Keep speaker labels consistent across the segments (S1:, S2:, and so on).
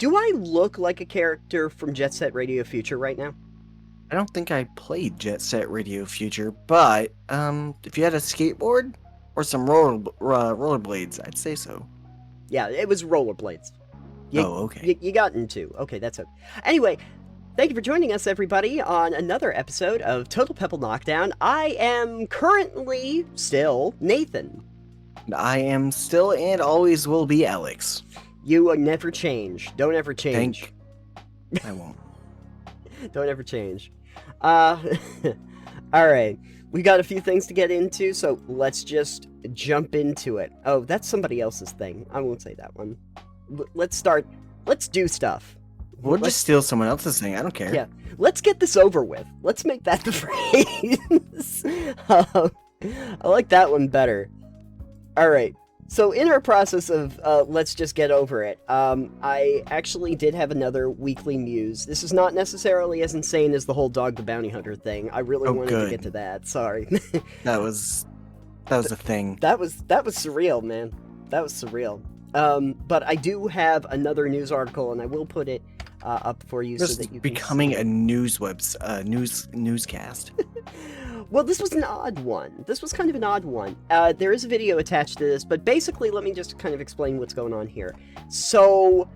S1: Do I look like a character from Jet Set Radio Future right now?
S2: I don't think I played Jet Set Radio Future, but if you had a skateboard or some rollerblades, I'd say so.
S1: Yeah, it was rollerblades.
S2: Oh, okay.
S1: You got into. Okay, that's it. Anyway, thank you for joining us, everybody, on another episode of Total Pebble Knockdown. I am currently still Nathan.
S2: I am still and always will be Alex.
S1: You will never change. Don't ever change.
S2: I won't.
S1: Don't ever change. Alright. We got a few things to get into, so let's just jump into it. Oh, that's somebody else's thing. I won't say that one. Let's start. Let's do stuff.
S2: We'll just steal someone else's thing. I don't care.
S1: Yeah. Let's get this over with. Let's make that the phrase. I like that one better. Alright. So in our process of let's just get over it, I actually did have another weekly Muse. This is not necessarily as insane as the whole Dog the Bounty Hunter thing. I really wanted to get to that. Sorry.
S2: That was a thing.
S1: That was surreal, man. That was surreal. But I do have another news article, and I will put it up for you so that you can
S2: becoming
S1: see
S2: a newscast.
S1: Well, this was an odd one. This was kind of an odd one. There is a video attached to this, but basically, let me just kind of explain what's going on here. So,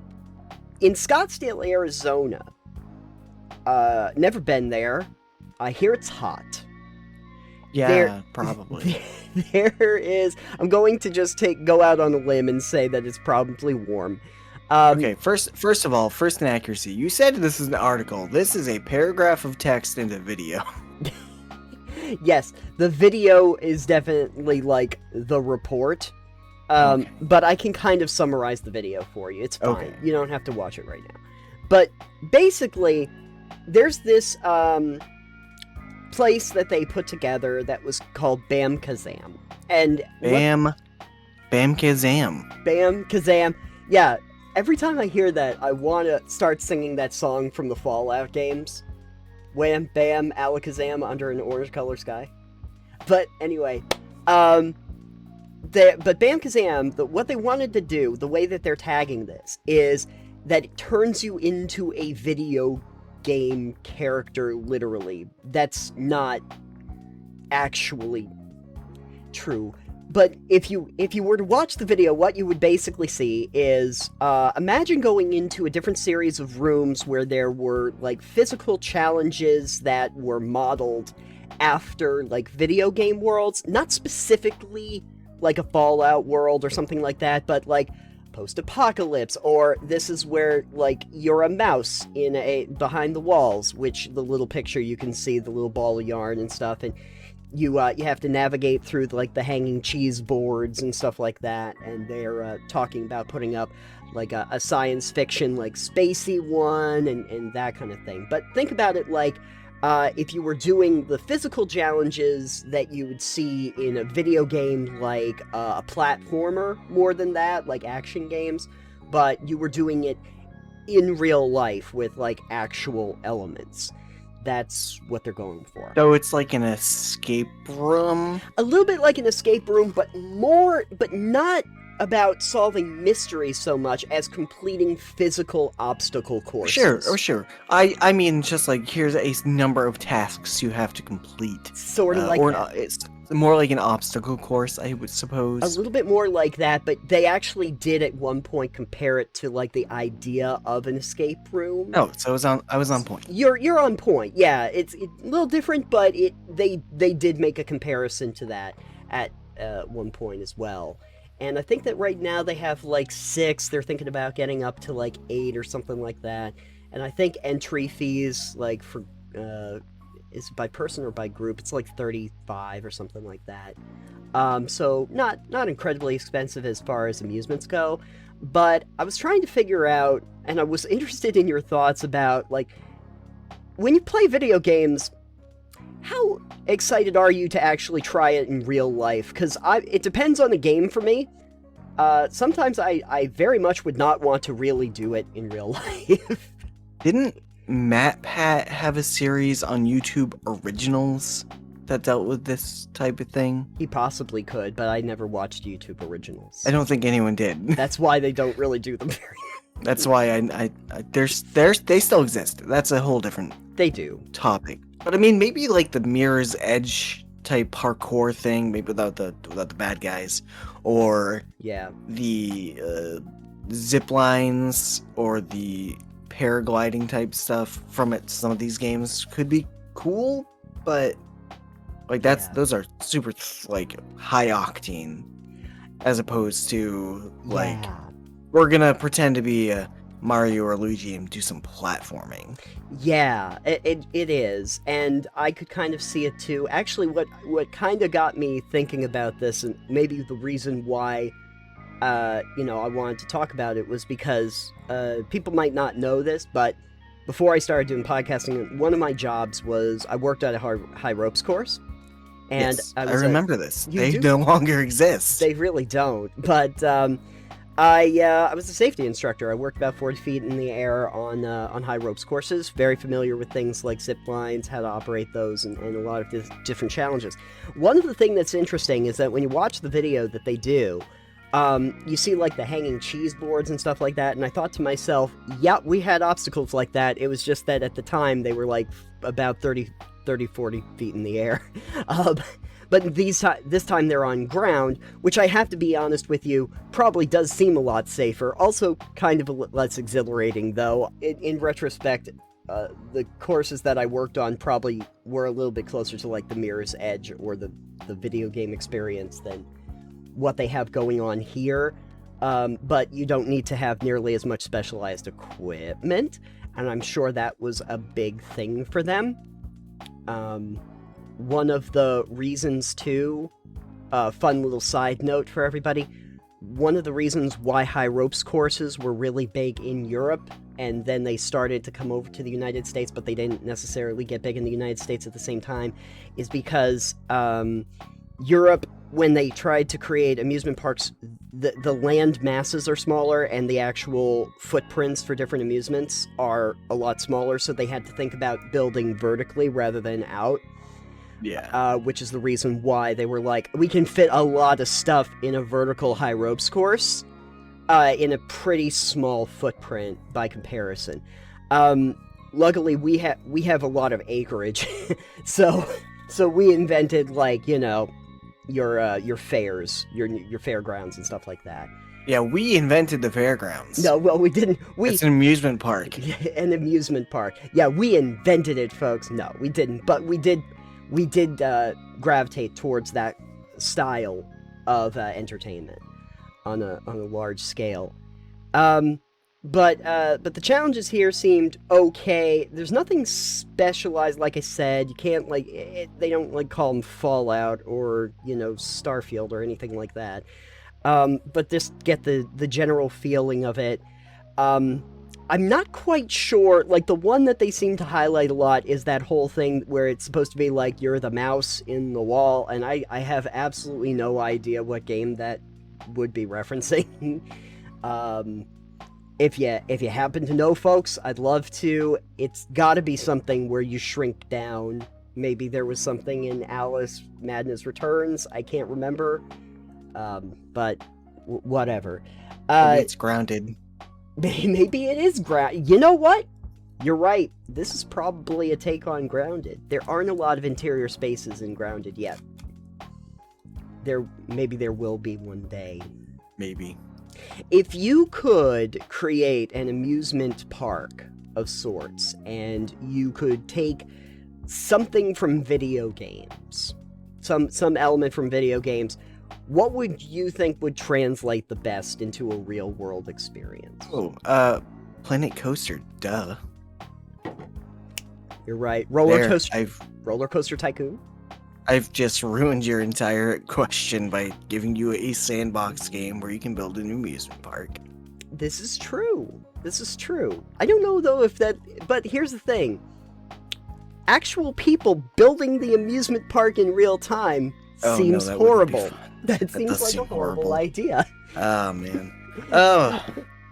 S1: in Scottsdale, Arizona, never been there. I hear it's hot.
S2: Yeah, probably.
S1: There is. I'm going to just go out on a limb and say that it's probably warm.
S2: Okay, first of all, first in accuracy, you said this is an article. This is a paragraph of text in the video.
S1: Yes, the video is definitely like the report,
S2: Okay.
S1: but I can kind of summarize the video for you. It's fine.
S2: Okay.
S1: You don't have to watch it right now. But basically, there's this place that they put together that was called Bam Kazam. And
S2: Bam Kazam.
S1: Bam Kazam. Yeah, every time I hear that, I want to start singing that song from the Fallout games. Wham, bam, alakazam under an orange color sky. But anyway, but Bam Kazam, what they wanted to do, the way that they're tagging this, is that it turns you into a video game character, literally. That's not actually true. But if you were to watch the video, what you would basically see is, imagine going into a different series of rooms where there were, like, physical challenges that were modeled after, like, video game worlds. Not specifically, like, a Fallout world or something like that, but, like, post-apocalypse, or this is where, like, you're a mouse behind the walls, which the little picture you can see, the little ball of yarn and stuff, and you have to navigate through like the hanging cheese boards and stuff like that, and they're talking about putting up like a science fiction like spacey one and that kind of thing. But think about it like if you were doing the physical challenges that you would see in a video game, like a platformer, more than that, like action games, but you were doing it in real life with like actual elements. That's what they're going for.
S2: So it's like an escape room?
S1: A little bit like an escape room, but not about solving mysteries so much as completing physical obstacle courses.
S2: Sure. I mean, just like, here's a number of tasks you have to complete.
S1: Sort of like that.
S2: It's more like an obstacle course, I would suppose.
S1: A little bit more like that, but they actually did at one point compare it to like the idea of an escape room.
S2: Oh, so I was on point.
S1: You're on point. Yeah, it's a little different, but they did make a comparison to that at one point as well. And I think that right now they have like 6. They're thinking about getting up to like 8 or something like that. And I think entry fees, like for is it by person or by group? It's like 35 or something like that. So not incredibly expensive as far as amusements go. But I was trying to figure out, and I was interested in your thoughts about, like, when you play video games, how excited are you to actually try it in real life? Because it depends on the game for me. Sometimes I very much would not want to really do it in real life.
S2: Didn't MatPat have a series on YouTube Originals that dealt with this type of thing?
S1: He possibly could, but I never watched YouTube Originals.
S2: I don't think anyone did.
S1: That's why they don't really do them very
S2: That's why they still exist. That's a whole different
S1: They do.
S2: topic. But I mean, maybe like the Mirror's Edge type parkour thing, maybe without the bad guys, or
S1: Yeah.
S2: the zip lines or the paragliding type stuff from some of these games could be cool, but like those are super like high octane, as opposed to like we're gonna pretend to be a Mario or Luigi and do some platforming.
S1: Yeah, it is, and I could kind of see it too. Actually, what kind of got me thinking about this, and maybe the reason why, I wanted to talk about it was because people might not know this, but before I started doing podcasting, one of my jobs was I worked at a high ropes course, and
S2: yes, I remember this. They
S1: do?
S2: No longer exist.
S1: They really don't, but I was a safety instructor. I worked about 40 feet in the air on high ropes courses. Very familiar with things like zip lines, how to operate those, and a lot of different challenges. One of the things that's interesting is that when you watch the video that they do, you see like the hanging cheese boards and stuff like that, and I thought to myself, yeah, we had obstacles like that. It was just that at the time they were like about 40 feet in the air. But this time they're on ground, which I have to be honest with you, probably does seem a lot safer. Also kind of less exhilarating, though. In retrospect, the courses that I worked on probably were a little bit closer to like the Mirror's Edge or the video game experience than what they have going on here. But you don't need to have nearly as much specialized equipment, and I'm sure that was a big thing for them. One of the reasons, too, fun little side note for everybody, one of the reasons why high ropes courses were really big in Europe, and then they started to come over to the United States, but they didn't necessarily get big in the United States at the same time, is because Europe, when they tried to create amusement parks, the land masses are smaller, and the actual footprints for different amusements are a lot smaller, so they had to think about building vertically rather than out.
S2: Yeah.
S1: Which is the reason why they were like, we can fit a lot of stuff in a vertical high ropes course, in a pretty small footprint by comparison. Luckily, we have a lot of acreage, so we invented like your fairs, your fairgrounds and stuff like that.
S2: Yeah, we invented the fairgrounds.
S1: No, well, we didn't.
S2: It's an amusement park.
S1: An amusement park. Yeah, we invented it, folks. No, we didn't, but we did gravitate towards that style of entertainment on a large scale. But the challenges here seemed okay. There's nothing specialized, like I said. You can't they don't call them Fallout or Starfield or anything like that. But just get the general feeling of it. I'm not quite sure, the one that they seem to highlight a lot is that whole thing where it's supposed to be like you're the mouse in the wall, and I have absolutely no idea what game that would be referencing. If you happen to know, folks, I'd love to. It's gotta be something where you shrink down. Maybe there was something in Alice Madness Returns, I can't remember. But whatever.
S2: Maybe it's Grounded.
S1: Maybe it is Grounded. You know what? You're right. This is probably a take on Grounded. There aren't a lot of interior spaces in Grounded yet. Maybe there will be one day.
S2: Maybe.
S1: If you could create an amusement park of sorts, and you could take something from video games, some element from video games, what would you think would translate the best into a real-world experience?
S2: Planet Coaster, duh.
S1: You're right. Roller Coaster Tycoon?
S2: I've just ruined your entire question by giving you a sandbox game where you can build an amusement park.
S1: This is true. I don't know, though, but here's the thing. Actual people building the amusement park in real time seems horrible. That seems like a horrible idea.
S2: Oh, man. Oh,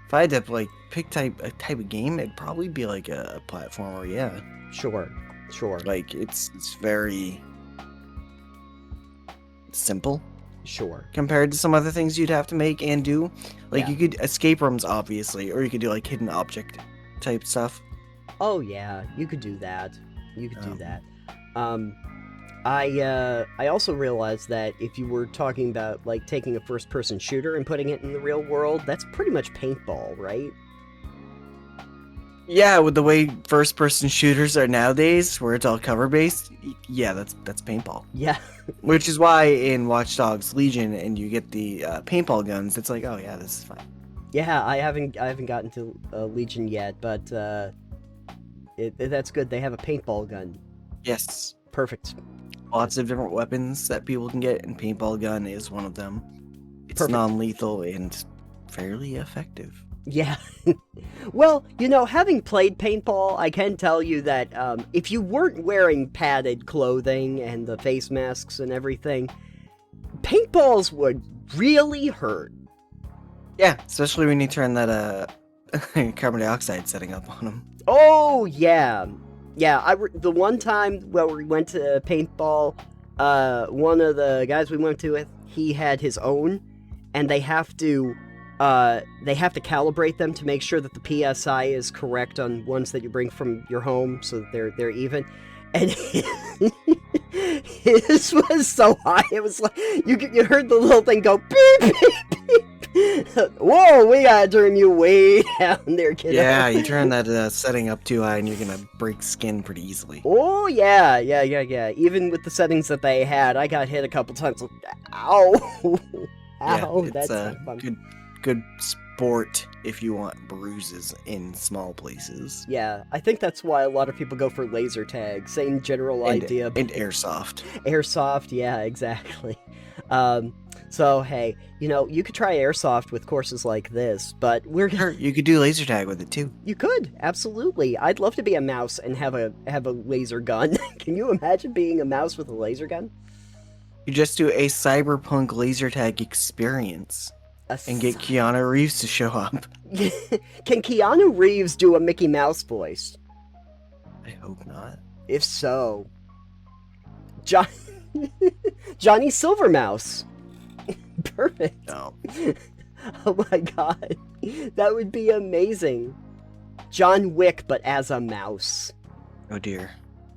S2: if I had to pick a type of game, it'd probably be like a platformer, yeah.
S1: Sure.
S2: It's very simple.
S1: Sure.
S2: compared to some other things you'd have to make and do. Like,
S1: Yeah.
S2: you could escape rooms, obviously, or you could do, like, hidden object type stuff.
S1: Oh yeah, you could do that. You could do
S2: Um,
S1: that. I also realized that if you were talking about like taking a first-person shooter and putting it in the real world, that's pretty much paintball, right?
S2: Yeah, with the way first-person shooters are nowadays, where it's all cover-based, yeah, that's paintball.
S1: Yeah.
S2: Which is why in Watch Dogs Legion, and you get the paintball guns, it's like, oh yeah, this is fine.
S1: Yeah, I haven't gotten to Legion yet, but that's good. They have a paintball gun.
S2: Yes,
S1: Perfect.
S2: lots of different weapons that people can get, and paintball gun is one of them. It's
S1: Perfect.
S2: non-lethal and fairly effective.
S1: Yeah. Well, you know, having played paintball, I can tell you that if you weren't wearing padded clothing and the face masks and everything, paintballs would really hurt.
S2: Yeah, especially when you turn that carbon dioxide setting up on them.
S1: Oh, yeah. Yeah, the one time where we went to paintball, one of the guys we went to with, he had his own, and they have to calibrate them to make sure that the PSI is correct on ones that you bring from your home, so that they're even. And his was so high, it was like you heard the little thing go beep beep beep. Whoa, we gotta turn you way down there, kid.
S2: Yeah, you turn that setting up too high, and you're gonna break skin pretty easily.
S1: Oh yeah. Even with the settings that they had, I got hit a couple times. Like, ow, ow,
S2: Yeah,
S1: that's
S2: it's a
S1: not fun.
S2: good sport if you want bruises in small places.
S1: Yeah, I think that's why a lot of people go for laser tag. Same general idea.
S2: And airsoft.
S1: Airsoft, yeah, exactly. So hey, you know, you could try airsoft with courses like this, but
S2: Sure, you could do laser tag with it too.
S1: You could, absolutely. I'd love to be a mouse and have a laser gun. Can you imagine being a mouse with a laser gun?
S2: You just do a cyberpunk laser tag experience and get Keanu Reeves to show up.
S1: Can Keanu Reeves do a Mickey Mouse voice?
S2: I hope not.
S1: If so, Johnny Silvermouse. Perfect.
S2: No.
S1: Oh my god. That would be amazing. John Wick, but as a mouse.
S2: Oh dear.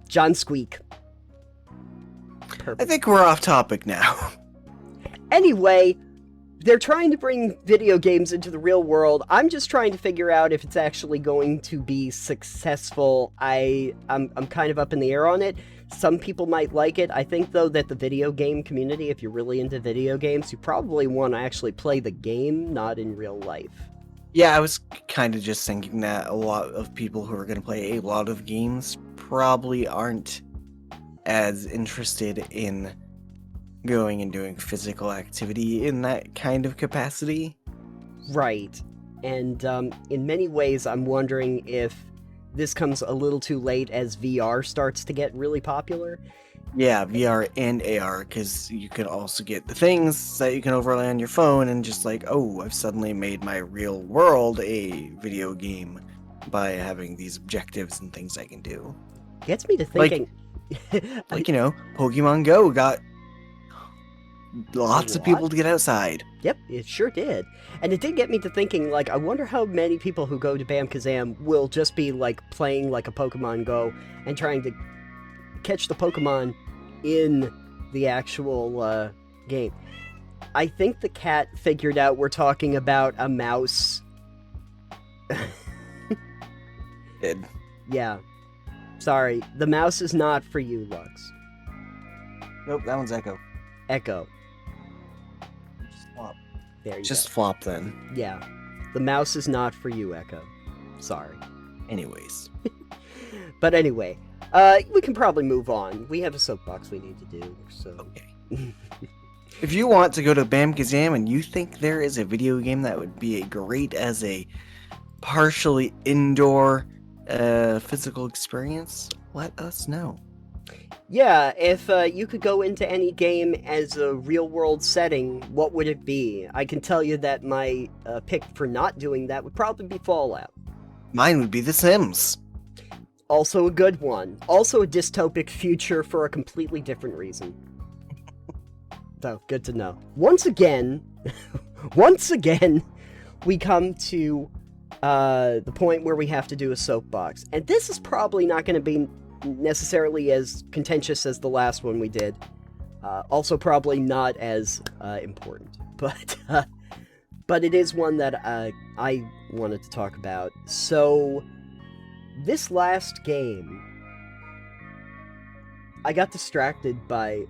S1: John Squeak.
S2: I
S1: Perfect.
S2: think we're off topic now.
S1: Anyway, they're trying to bring video games into the real world. I'm just trying to figure out if it's actually going to be successful. I'm kind of up in the air on it. Some people might like it. I think, though, that the video game community, if you're really into video games, you probably want to actually play the game, not in real life.
S2: Yeah, I was kind of just thinking that a lot of people who are going to play a lot of games probably aren't as interested in going and doing physical activity in that kind of capacity.
S1: Right. And in many ways, I'm wondering if this comes a little too late as VR starts to get really popular.
S2: Yeah, VR and AR, because you can also get the things that you can overlay on your phone and just like, oh, I've suddenly made my real world a video game by having these objectives and things I can do.
S1: Gets me to thinking.
S2: Like, you know, Pokemon Go got lots of people to get outside.
S1: Yep, it sure did. And it did get me to thinking, like, I wonder how many people who go to Bam Kazam will just be, like, playing, like, a Pokemon Go and trying to catch the Pokemon in the actual, game. I think the cat figured out we're talking about a mouse.
S2: Did.
S1: Yeah. Sorry, the mouse is not for you, Lux.
S2: Nope, that one's Echo.
S1: Echo.
S2: Just flop.
S1: There you
S2: Just
S1: go.
S2: flop then.
S1: Yeah. The mouse is not for you, Echo. Sorry.
S2: Anyways.
S1: But anyway, we can probably move on. We have a soapbox we need to do, so...
S2: Okay. If you want to go to Bam Kazam and you think there is a video game that would be great as a partially indoor physical experience, let us know.
S1: Yeah, if you could go into any game as a real-world setting, what would it be? I can tell you that my pick for not doing that would probably be Fallout.
S2: Mine would be The Sims.
S1: Also a good one. Also a dystopic future for a completely different reason. So, good to know. Once again, we come to the point where we have to do a soapbox. And this is probably not going to be necessarily as contentious as the last one we did. Also probably not as important. But it is one that I wanted to talk about. So, this last game, I got distracted by...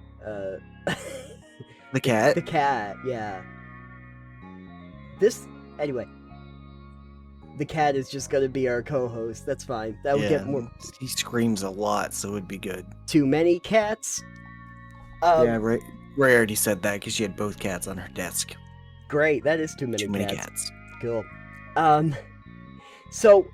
S2: The cat?
S1: The cat, yeah. Anyway. The cat is just gonna be our co-host. That's fine. That would get more...
S2: He screams a lot, so it would be good.
S1: Too many cats?
S2: Yeah, Ray already said that because she had both cats on her desk.
S1: Great, that is too many cats.
S2: Cats.
S1: Cool. So,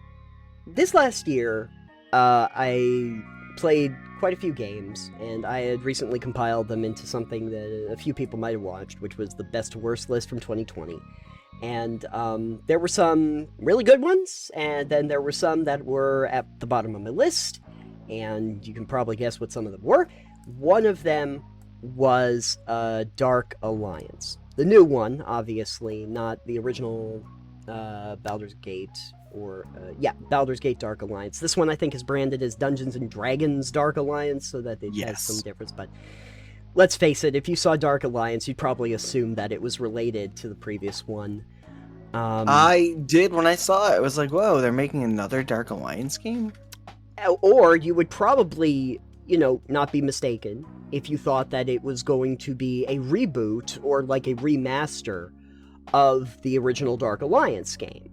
S1: this last year, I played quite a few games, and I had recently compiled them into something that a few people might have watched, which was the best to worst list from 2020. And there were some really good ones, and then there were some that were at the bottom of my list, and you can probably guess what some of them were. One of them was Dark Alliance. The new one, obviously, not the original Baldur's Gate, or, Baldur's Gate Dark Alliance. This one, I think, is branded as Dungeons & Dragons Dark Alliance, so that it has some difference, but let's face it, if you saw Dark Alliance, you'd probably assume that it was related to the previous one.
S2: I did when I saw it. I was like, whoa, they're making another Dark Alliance game?
S1: Or you would probably, not be mistaken if you thought that it was going to be a reboot or like a remaster of the original Dark Alliance game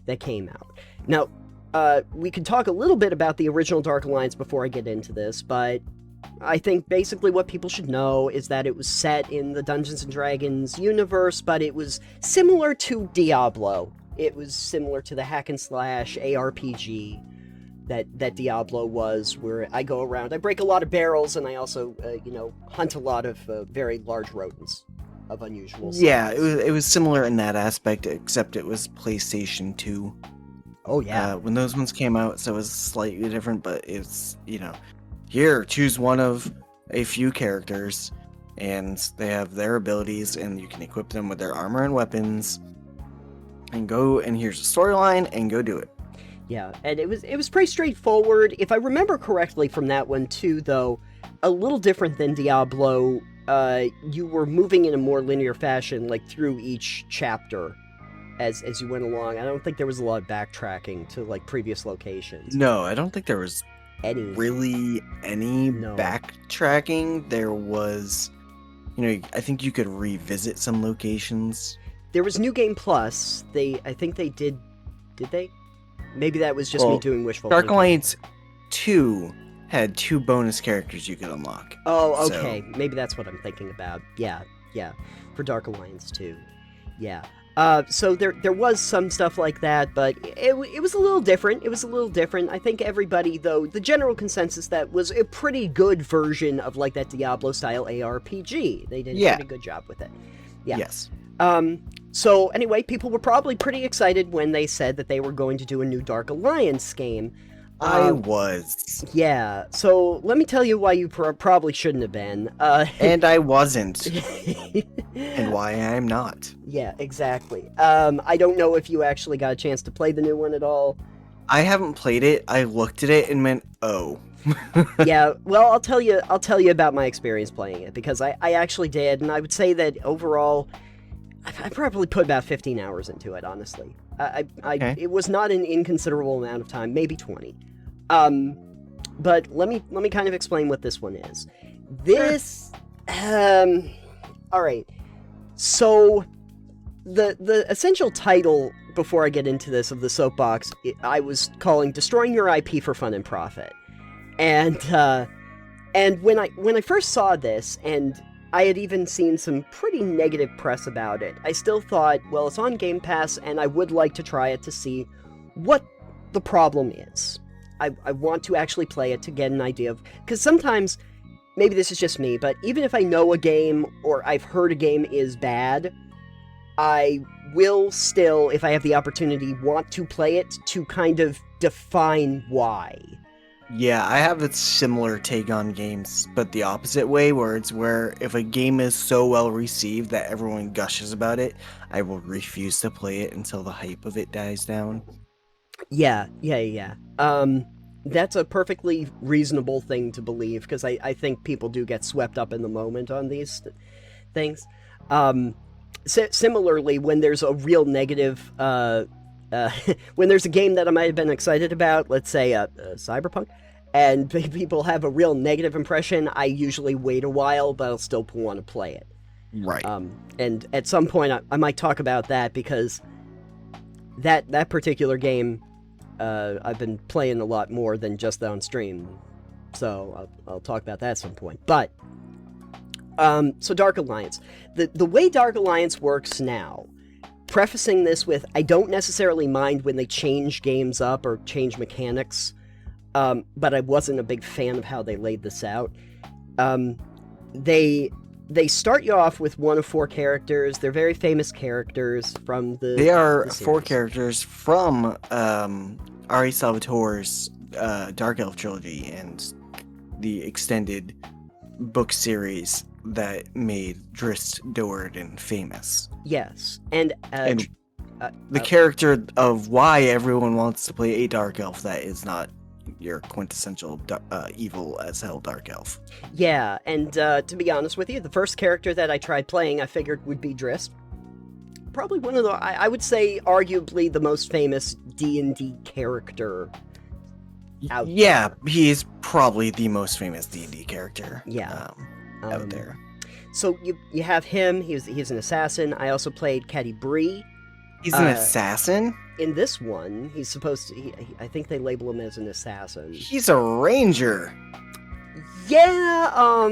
S1: that came out. Now, we could talk a little bit about the original Dark Alliance before I get into this, but I think basically what people should know is that it was set in the Dungeons & Dragons universe, but it was similar to Diablo. It was similar to the hack-and-slash ARPG that Diablo was, where I go around, I break a lot of barrels, and I also, hunt a lot of very large rodents of unusual size.
S2: Yeah, it was similar in that aspect, except it was PlayStation 2.
S1: Oh, yeah.
S2: When those ones came out, so it was slightly different, but it's, here, choose one of a few characters, and they have their abilities, and you can equip them with their armor and weapons, and go, and here's a storyline, and go do it.
S1: Yeah, and it was pretty straightforward. If I remember correctly from that one too, though, a little different than Diablo, you were moving in a more linear fashion, like through each chapter as you went along. I don't think there was a lot of backtracking to like previous locations.
S2: No, I don't think there was
S1: any
S2: backtracking. There was, I think you could revisit some locations.
S1: There was New Game Plus. I think they did they? Maybe that was just me doing wishful thinking.
S2: Dark Alliance 2 had 2 bonus characters you could unlock.
S1: Oh, okay. So. Maybe that's what I'm thinking about. Yeah. For Dark Alliance 2. Yeah. So there was some stuff like that, but it was a little different. I think everybody, though, the general consensus that was a pretty good version of like that Diablo-style ARPG. They did a pretty good job with it. Yeah.
S2: Yes.
S1: So anyway, people were probably pretty excited when they said that they were going to do a new Dark Alliance game.
S2: I was.
S1: Yeah, so let me tell you why you probably shouldn't have been.
S2: And I wasn't. And why I'm not.
S1: Yeah, exactly. I don't know if you actually got a chance to play the new one at all.
S2: I haven't played it. I looked at it and went, oh.
S1: Yeah, well, I'll tell you about my experience playing it, because I actually did, and I would say that overall, I probably put about 15 hours into it, honestly.
S2: Okay.
S1: It was not an inconsiderable amount of time, maybe 20. But let me kind of explain what this one is. This, all right. So the essential title, before I get into this, of the Soapbox, I was calling "Destroying Your IP for Fun and Profit," and when I first saw this, and I had even seen some pretty negative press about it, I still thought, well, it's on Game Pass, and I would like to try it to see what the problem is. I want to actually play it to get an idea of... Because sometimes, maybe this is just me, but even if I know a game, or I've heard a game is bad, I will still, if I have the opportunity, want to play it to kind of define why.
S2: Yeah, I have a similar take on games, but the opposite way, where if a game is so well received that everyone gushes about it, I will refuse to play it until the hype of it dies down.
S1: Yeah. That's a perfectly reasonable thing to believe, because I think people do get swept up in the moment on these things. Similarly, when there's a real negative, when there's a game that I might have been excited about, let's say Cyberpunk, and people have a real negative impression, I usually wait a while, but I'll still want to play it.
S2: Right.
S1: And at some point, I might talk about that, because that particular game, I've been playing a lot more than just on stream, so I'll talk about that at some point. But so Dark Alliance, the way Dark Alliance works now, prefacing this with, I don't necessarily mind when they change games up or change mechanics, but I wasn't a big fan of how they laid this out. They start you off with one of four characters. They're very famous characters from the.
S2: They are
S1: the
S2: four
S1: series.
S2: characters from Ari Salvatore's Dark Elf trilogy and the extended book series that made Drizzt Do'Urden famous.
S1: Yes, and
S2: the character of why everyone wants to play a Dark Elf that is not your quintessential evil as hell Dark Elf.
S1: Yeah, and to be honest with you, the first character that I tried playing, I figured would be Drizzt. Probably one of the, I would say, arguably the most famous D&D character out
S2: Yeah,
S1: there.
S2: he is probably the most famous D&D character.
S1: Yeah.
S2: Out there.
S1: So you have him. He's an assassin. I also played Caddy Bree.
S2: He's an assassin?
S1: In this one, he's supposed to. I think they label him as an assassin.
S2: He's a ranger.
S1: Yeah.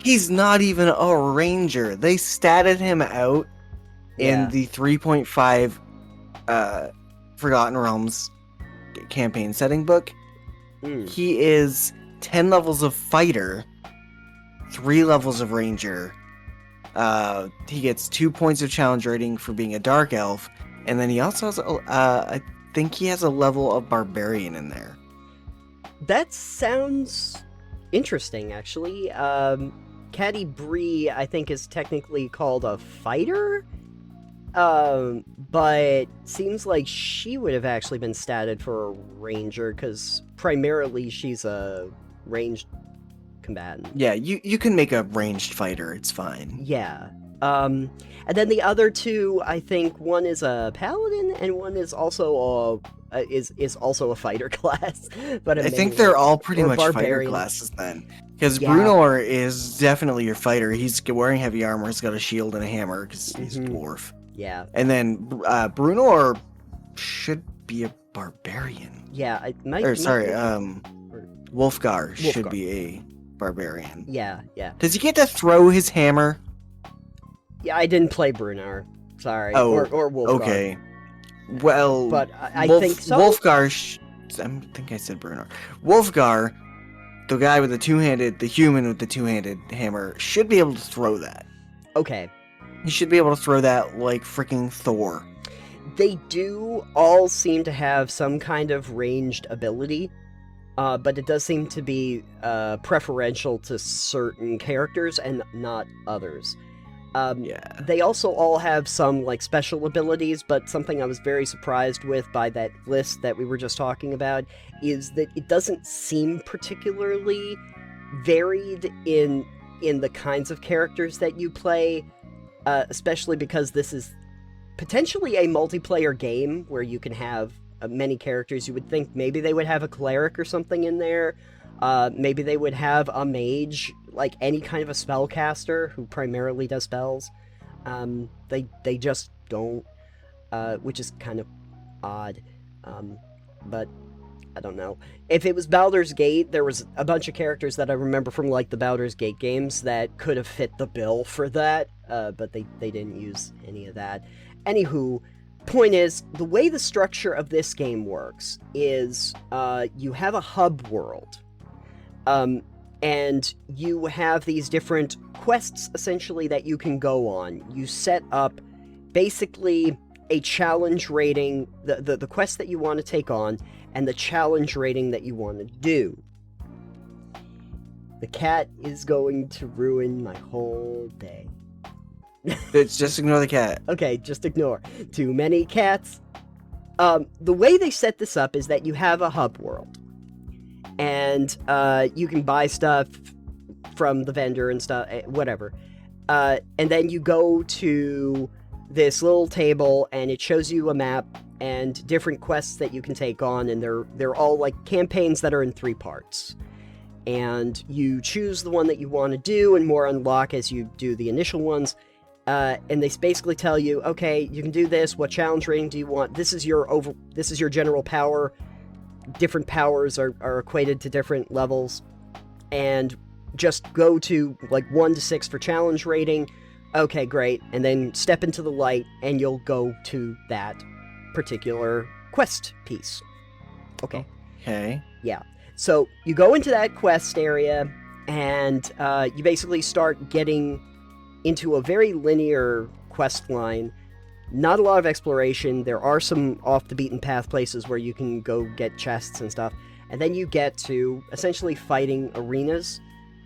S2: He's not even a ranger. They statted him out
S1: Yeah.
S2: in the 3.5 Forgotten Realms campaign setting book. He is 10 levels of fighter, 3 levels of ranger. He gets 2 points of challenge rating for being a dark elf, and then he also has I think he has a level of barbarian in there.
S1: That sounds interesting, actually. Caddy Bree, I think, is technically called a fighter, but seems like she would have actually been statted for a ranger, because primarily she's a ranged combatant.
S2: Yeah, you can make a ranged fighter, it's fine.
S1: Yeah. And then the other two, I think one is a paladin and one is also a fighter class. But
S2: I think they're all pretty much fighter
S1: barbarian.
S2: classes then. Because
S1: Yeah.
S2: Brunor is definitely your fighter. He's wearing heavy armor, he's got a shield and a hammer because he's a dwarf.
S1: Yeah.
S2: And then Brunor should be a barbarian.
S1: Yeah.
S2: Wolfgar should be a barbarian.
S1: Yeah.
S2: Does he get to throw his hammer?
S1: Yeah, I didn't play Brunnar. Sorry.
S2: Oh,
S1: or Wolfgar.
S2: Okay. Well,
S1: But I think so.
S2: Wolfgar. I think I said Brunor. Wolfgar, the guy with the human with the two-handed hammer, should be able to throw that.
S1: Okay.
S2: He should be able to throw that like freaking Thor.
S1: They do all seem to have some kind of ranged ability, but it does seem to be preferential to certain characters and not others. They also all have some like special abilities, but something I was very surprised with by that list that we were just talking about is that it doesn't seem particularly varied in the kinds of characters that you play, especially because this is potentially a multiplayer game where you can have many characters. You would think maybe they would have a cleric or something in there. Maybe they would have a mage, like any kind of a spellcaster who primarily does spells. They just don't, which is kind of odd. But I don't know. If it was Baldur's Gate, there was a bunch of characters that I remember from like the Baldur's Gate games that could have fit the bill for that, but they didn't use any of that. Anywho, point is, the way the structure of this game works is you have a hub world. And you have these different quests, essentially, that you can go on. You set up, basically, a challenge rating, the quest that you want to take on, and the challenge rating that you want to do. The cat is going to ruin my whole day.
S2: Bitch, just ignore the cat.
S1: Okay, just ignore. Too many cats. The way they set this up is that you have a hub world. And you can buy stuff from the vendor and stuff, whatever. And then you go to this little table, and it shows you a map and different quests that you can take on, and they're all like campaigns that are in 3 parts. And you choose the one that you want to do, and more unlock as you do the initial ones. And they basically tell you, okay, you can do this. What challenge rating do you want? This is your general power. Different powers are equated to different levels, and just go to like 1 to 6 for challenge rating. Okay, great. And then step into the light, and you'll go to that particular quest piece. Okay.
S2: Okay.
S1: Yeah. So you go into that quest area, and you basically start getting into a very linear quest line. Not a lot of exploration. There are some off-the-beaten-path places where you can go get chests and stuff. And then you get to essentially fighting arenas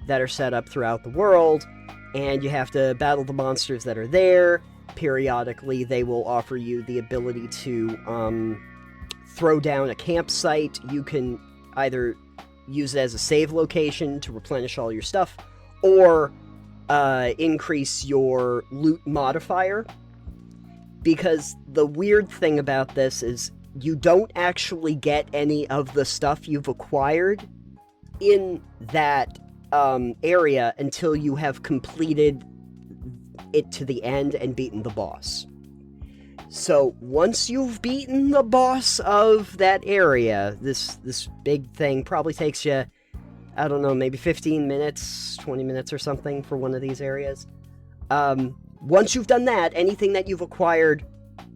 S1: that are set up throughout the world, and you have to battle the monsters that are there. Periodically, they will offer you the ability to throw down a campsite. You can either use it as a save location to replenish all your stuff, or increase your loot modifier. Because the weird thing about this is you don't actually get any of the stuff you've acquired in that area until you have completed it to the end and beaten the boss. So once you've beaten the boss of that area, this big thing probably takes you, I don't know, maybe 15 minutes, 20 minutes or something for one of these areas. Once you've done that, anything that you've acquired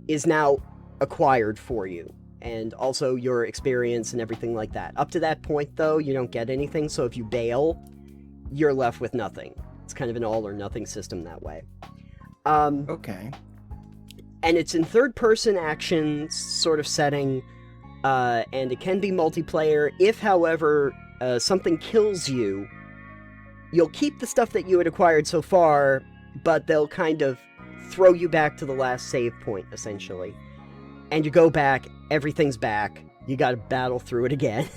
S1: is now acquired for you, and also your experience and everything like that. Up to that point, though, you don't get anything, so if you bail, you're left with nothing. It's kind of an all-or-nothing system that way.
S2: Okay.
S1: And it's in third-person action sort of setting, and it can be multiplayer. If, however, something kills you, you'll keep the stuff that you had acquired so far, but they'll kind of throw you back to the last save point, essentially. And you go back, everything's back, you gotta battle through it again.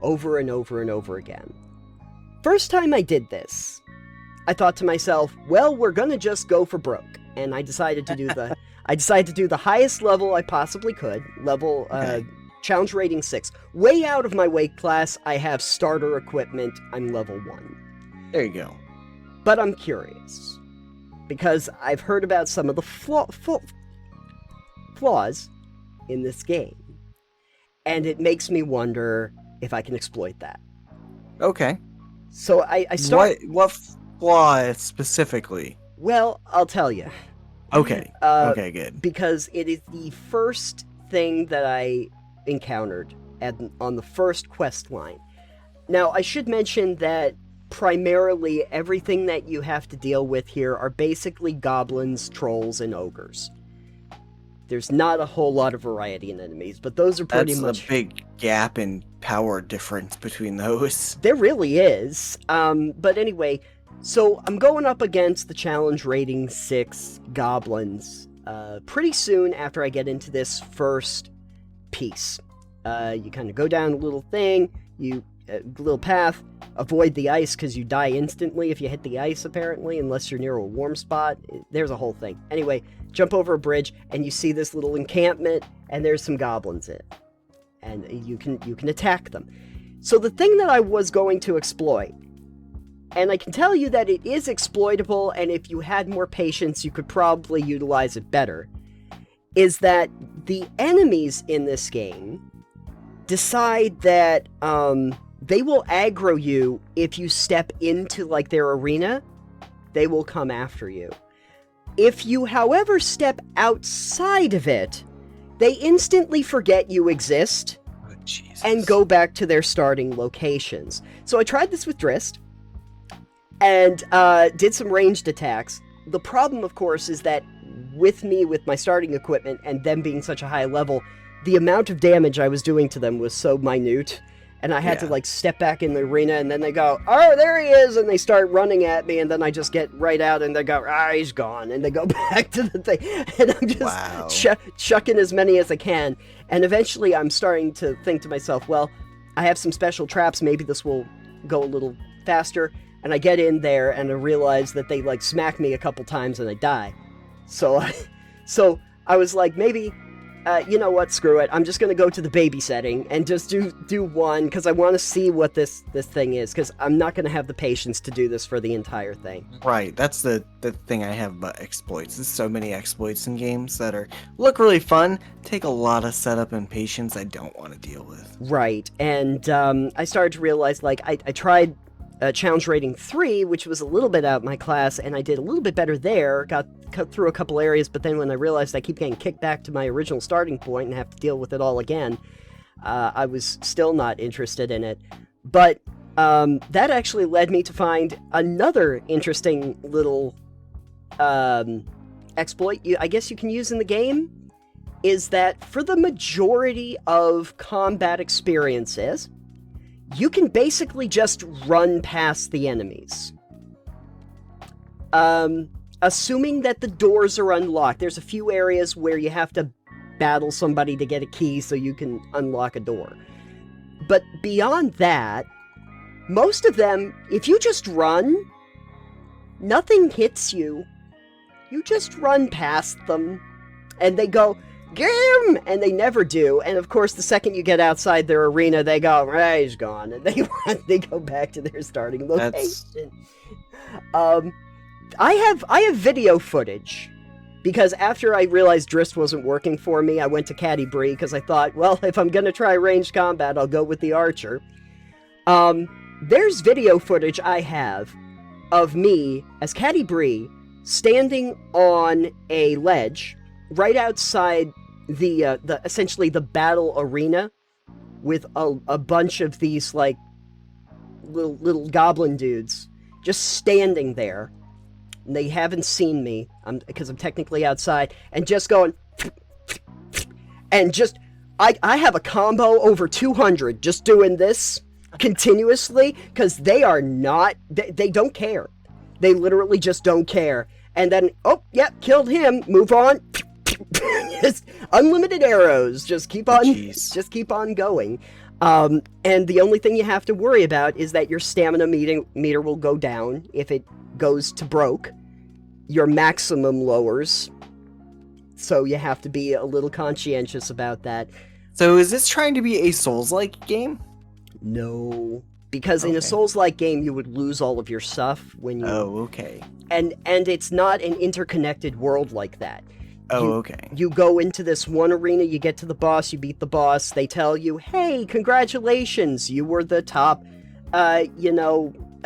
S1: Over and over and over again. First time I did this, I thought to myself, well, we're gonna just go for broke. And I decided to do the highest level I possibly could, level, challenge rating 6. Way out of my weight class, I have starter equipment, I'm level 1.
S2: There you go.
S1: But I'm curious, because I've heard about some of the flaws in this game, and it makes me wonder if I can exploit that.
S2: Okay.
S1: So I start...
S2: What flaw specifically?
S1: Well, I'll tell you.
S2: Okay. Okay, good.
S1: Because it is the first thing that I encountered on the first quest line. Now, I should mention that primarily everything that you have to deal with here are basically goblins, trolls, and ogres. There's not a whole lot of variety in enemies, but those are pretty much...
S2: That's a big gap in power difference between those.
S1: There really is. But anyway, so I'm going up against the challenge rating 6 goblins pretty soon after I get into this first piece. You kind of go down a little thing, little path, avoid the ice because you die instantly if you hit the ice, apparently, unless you're near a warm spot. There's a whole thing. Anyway, jump over a bridge, and you see this little encampment, and there's some goblins in it. And you can attack them. So the thing that I was going to exploit, and I can tell you that it is exploitable, and if you had more patience, you could probably utilize it better, is that the enemies in this game decide that they will aggro you if you step into, like, their arena. They will come after you. If you, however, step outside of it, they instantly forget you exist and go back to their starting locations. So I tried this with Drist and did some ranged attacks. The problem, of course, is that with me with my starting equipment and them being such a high level, the amount of damage I was doing to them was so minute. And I had to, like, step back in the arena, and then they go, oh, there he is, and they start running at me, and then I just get right out, and they go, he's gone, and they go back to the thing, and I'm just chucking as many as I can, and eventually I'm starting to think to myself, well, I have some special traps, maybe this will go a little faster, and I get in there, and I realize that they, like, smack me a couple times, and I die. So I was like, maybe... you know what, screw it. I'm just going to go to the baby setting and just do one, because I want to see what this thing is, because I'm not going to have the patience to do this for the entire thing.
S2: Right, that's the thing I have about exploits. There's so many exploits in games that look really fun, take a lot of setup and patience I don't want to deal with.
S1: Right, and I started to realize, like, I tried challenge rating 3, which was a little bit out of my class, and I did a little bit better there, got cut through a couple areas, but then when I realized I keep getting kicked back to my original starting point and have to deal with it all again, I was still not interested in it. But that actually led me to find another interesting little exploit I guess you can use in the game, is that for the majority of combat experiences, you can basically just run past the enemies. Assuming that the doors are unlocked. There's a few areas where you have to battle somebody to get a key so you can unlock a door. But beyond that, most of them, if you just run, nothing hits you. You just run past them, and they go, "Get him!" And they never do. And of course, the second you get outside their arena, they go, he's gone. And they go back to their starting location. I have video footage, because after I realized Drist wasn't working for me, I went to Caddy Bree, because I thought, well, if I'm gonna try ranged combat, I'll go with the archer. There's video footage I have of me, as Caddy Bree, standing on a ledge, right outside the essentially the battle arena, with a bunch of these, like, little goblin dudes, just standing there. And they haven't seen me, because I'm technically outside, and just going, and just, I have a combo over 200 just doing this continuously, because they are not, they don't care. They literally just don't care. And then, oh, yep, killed him, move on. Just unlimited arrows, just keep on going. And the only thing you have to worry about is that your stamina meter will go down if it goes to broke. Your maximum lowers, so you have to be a little conscientious about that.
S2: So is this trying to be a Souls-like game?
S1: No, because in a Souls-like game you would lose all of your stuff when you...
S2: Oh, okay.
S1: And it's not an interconnected world like that.
S2: Okay.
S1: You go into this one arena, you get to the boss, you beat the boss, they tell you, hey, congratulations, you were the top, a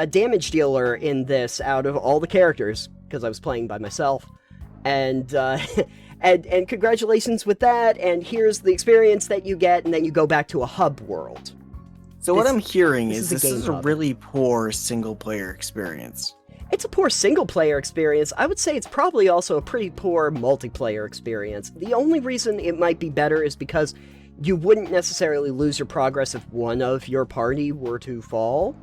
S1: damage dealer in this out of all the characters, because I was playing by myself, and and congratulations with that, and here's the experience that you get, and then you go back to a hub world.
S2: So what I'm hearing is this is a
S1: hub.
S2: really poor single-player experience.
S1: It's a poor single-player experience. I would say it's probably also a pretty poor multiplayer experience. The only reason it might be better is because you wouldn't necessarily lose your progress if one of your party were to fall.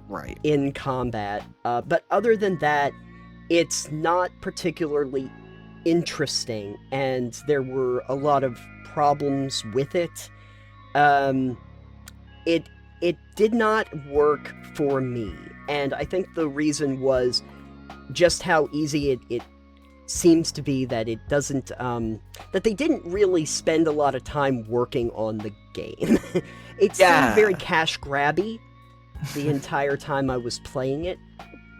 S2: Right.
S1: In combat. But other than that, it's not particularly interesting, and there were a lot of problems with it. It did not work for me. And I think the reason was just how easy it seems to be, that it doesn't, that they didn't really spend a lot of time working on the game. It seemed very cash grabby the entire time I was playing it.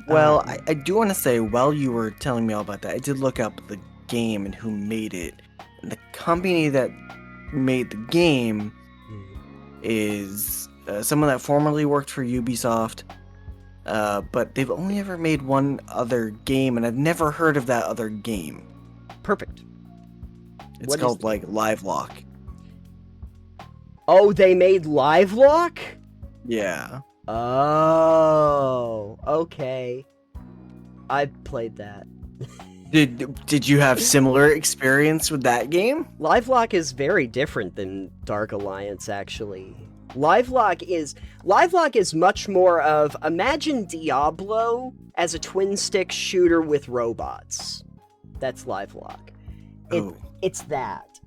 S2: Well, I do want to say, while you were telling me all about that, I did look up the game and who made it. And the company that made the game is someone that formerly worked for Ubisoft. But they've only ever made one other game, and I've never heard of that other game.
S1: Perfect.
S2: It's called, like, Livelock.
S1: Oh, they made Livelock?
S2: Yeah.
S1: Oh, okay. I played that.
S2: Did you have similar experience with that game?
S1: Livelock is very different than Dark Alliance, actually. Livelock is much more of, imagine Diablo as a twin-stick shooter with robots. That's Livelock. It's that.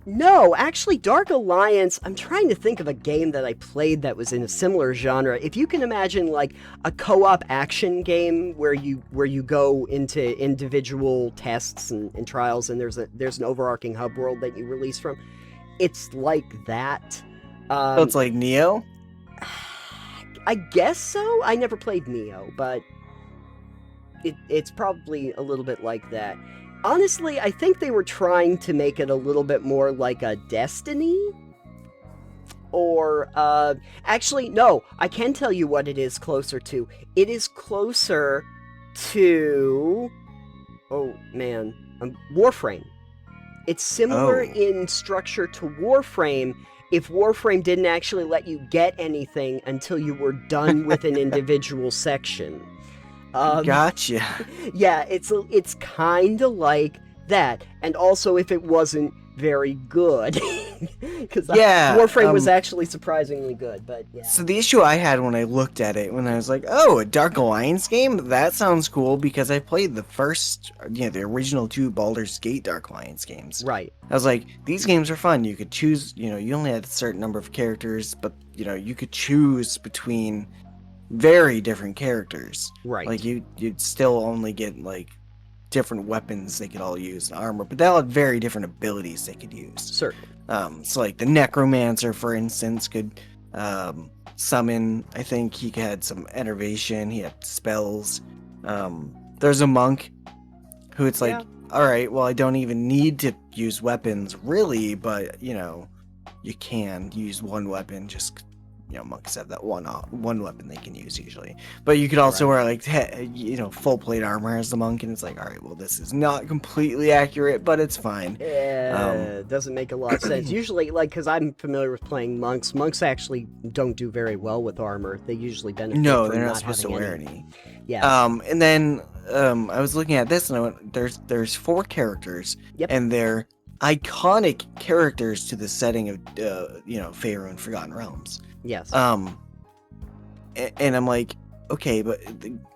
S1: No, actually, Dark Alliance, I'm trying to think of a game that I played that was in a similar genre. If you can imagine, like, a co-op action game where you go into individual tests and trials, and there's an overarching hub world that you release from, it's like that.
S2: So it's like Neo?
S1: I guess so. I never played Neo, but it's probably a little bit like that. Honestly, I think they were trying to make it a little bit more like a Destiny. Or, actually, no, I can tell you what it is closer to. It is closer to, oh man, Warframe. It's similar in structure to Warframe, if Warframe didn't actually let you get anything until you were done with an individual section.
S2: Gotcha.
S1: Yeah, it's kind of like that, and also if it wasn't very good, because Warframe was actually surprisingly good. But yeah.
S2: So the issue I had when I looked at it, when I was like, "Oh, a Dark Alliance game? That sounds cool," because I played the first, the original 2 Baldur's Gate Dark Alliance games.
S1: Right.
S2: I was like, these games are fun. You could choose, you only had a certain number of characters, but you could choose between very different characters.
S1: Right.
S2: Like you'd still only get like different weapons they could all use and armor, but they all had very different abilities they could use.
S1: Certainly.
S2: So like the Necromancer, for instance, could summon, I think he had some enervation, he had spells. There's a monk who it's like, all right, well, I don't even need to use weapons really, but you can use one weapon, just monks have that one weapon they can use usually. But you could also wear like full plate armor as the monk, and it's like, all right, well, this is not completely accurate, but it's fine.
S1: Yeah, it doesn't make a lot of sense. Usually, like, because I'm familiar with playing monks. Monks actually don't do very well with armor. They usually benefit.
S2: No,
S1: from
S2: they're not supposed to wear any.
S1: Yeah.
S2: And then I was looking at this, and I went, there's 4 characters, and they're iconic characters to the setting of Faerun Forgotten Realms.
S1: Yes.
S2: And I'm like, okay, but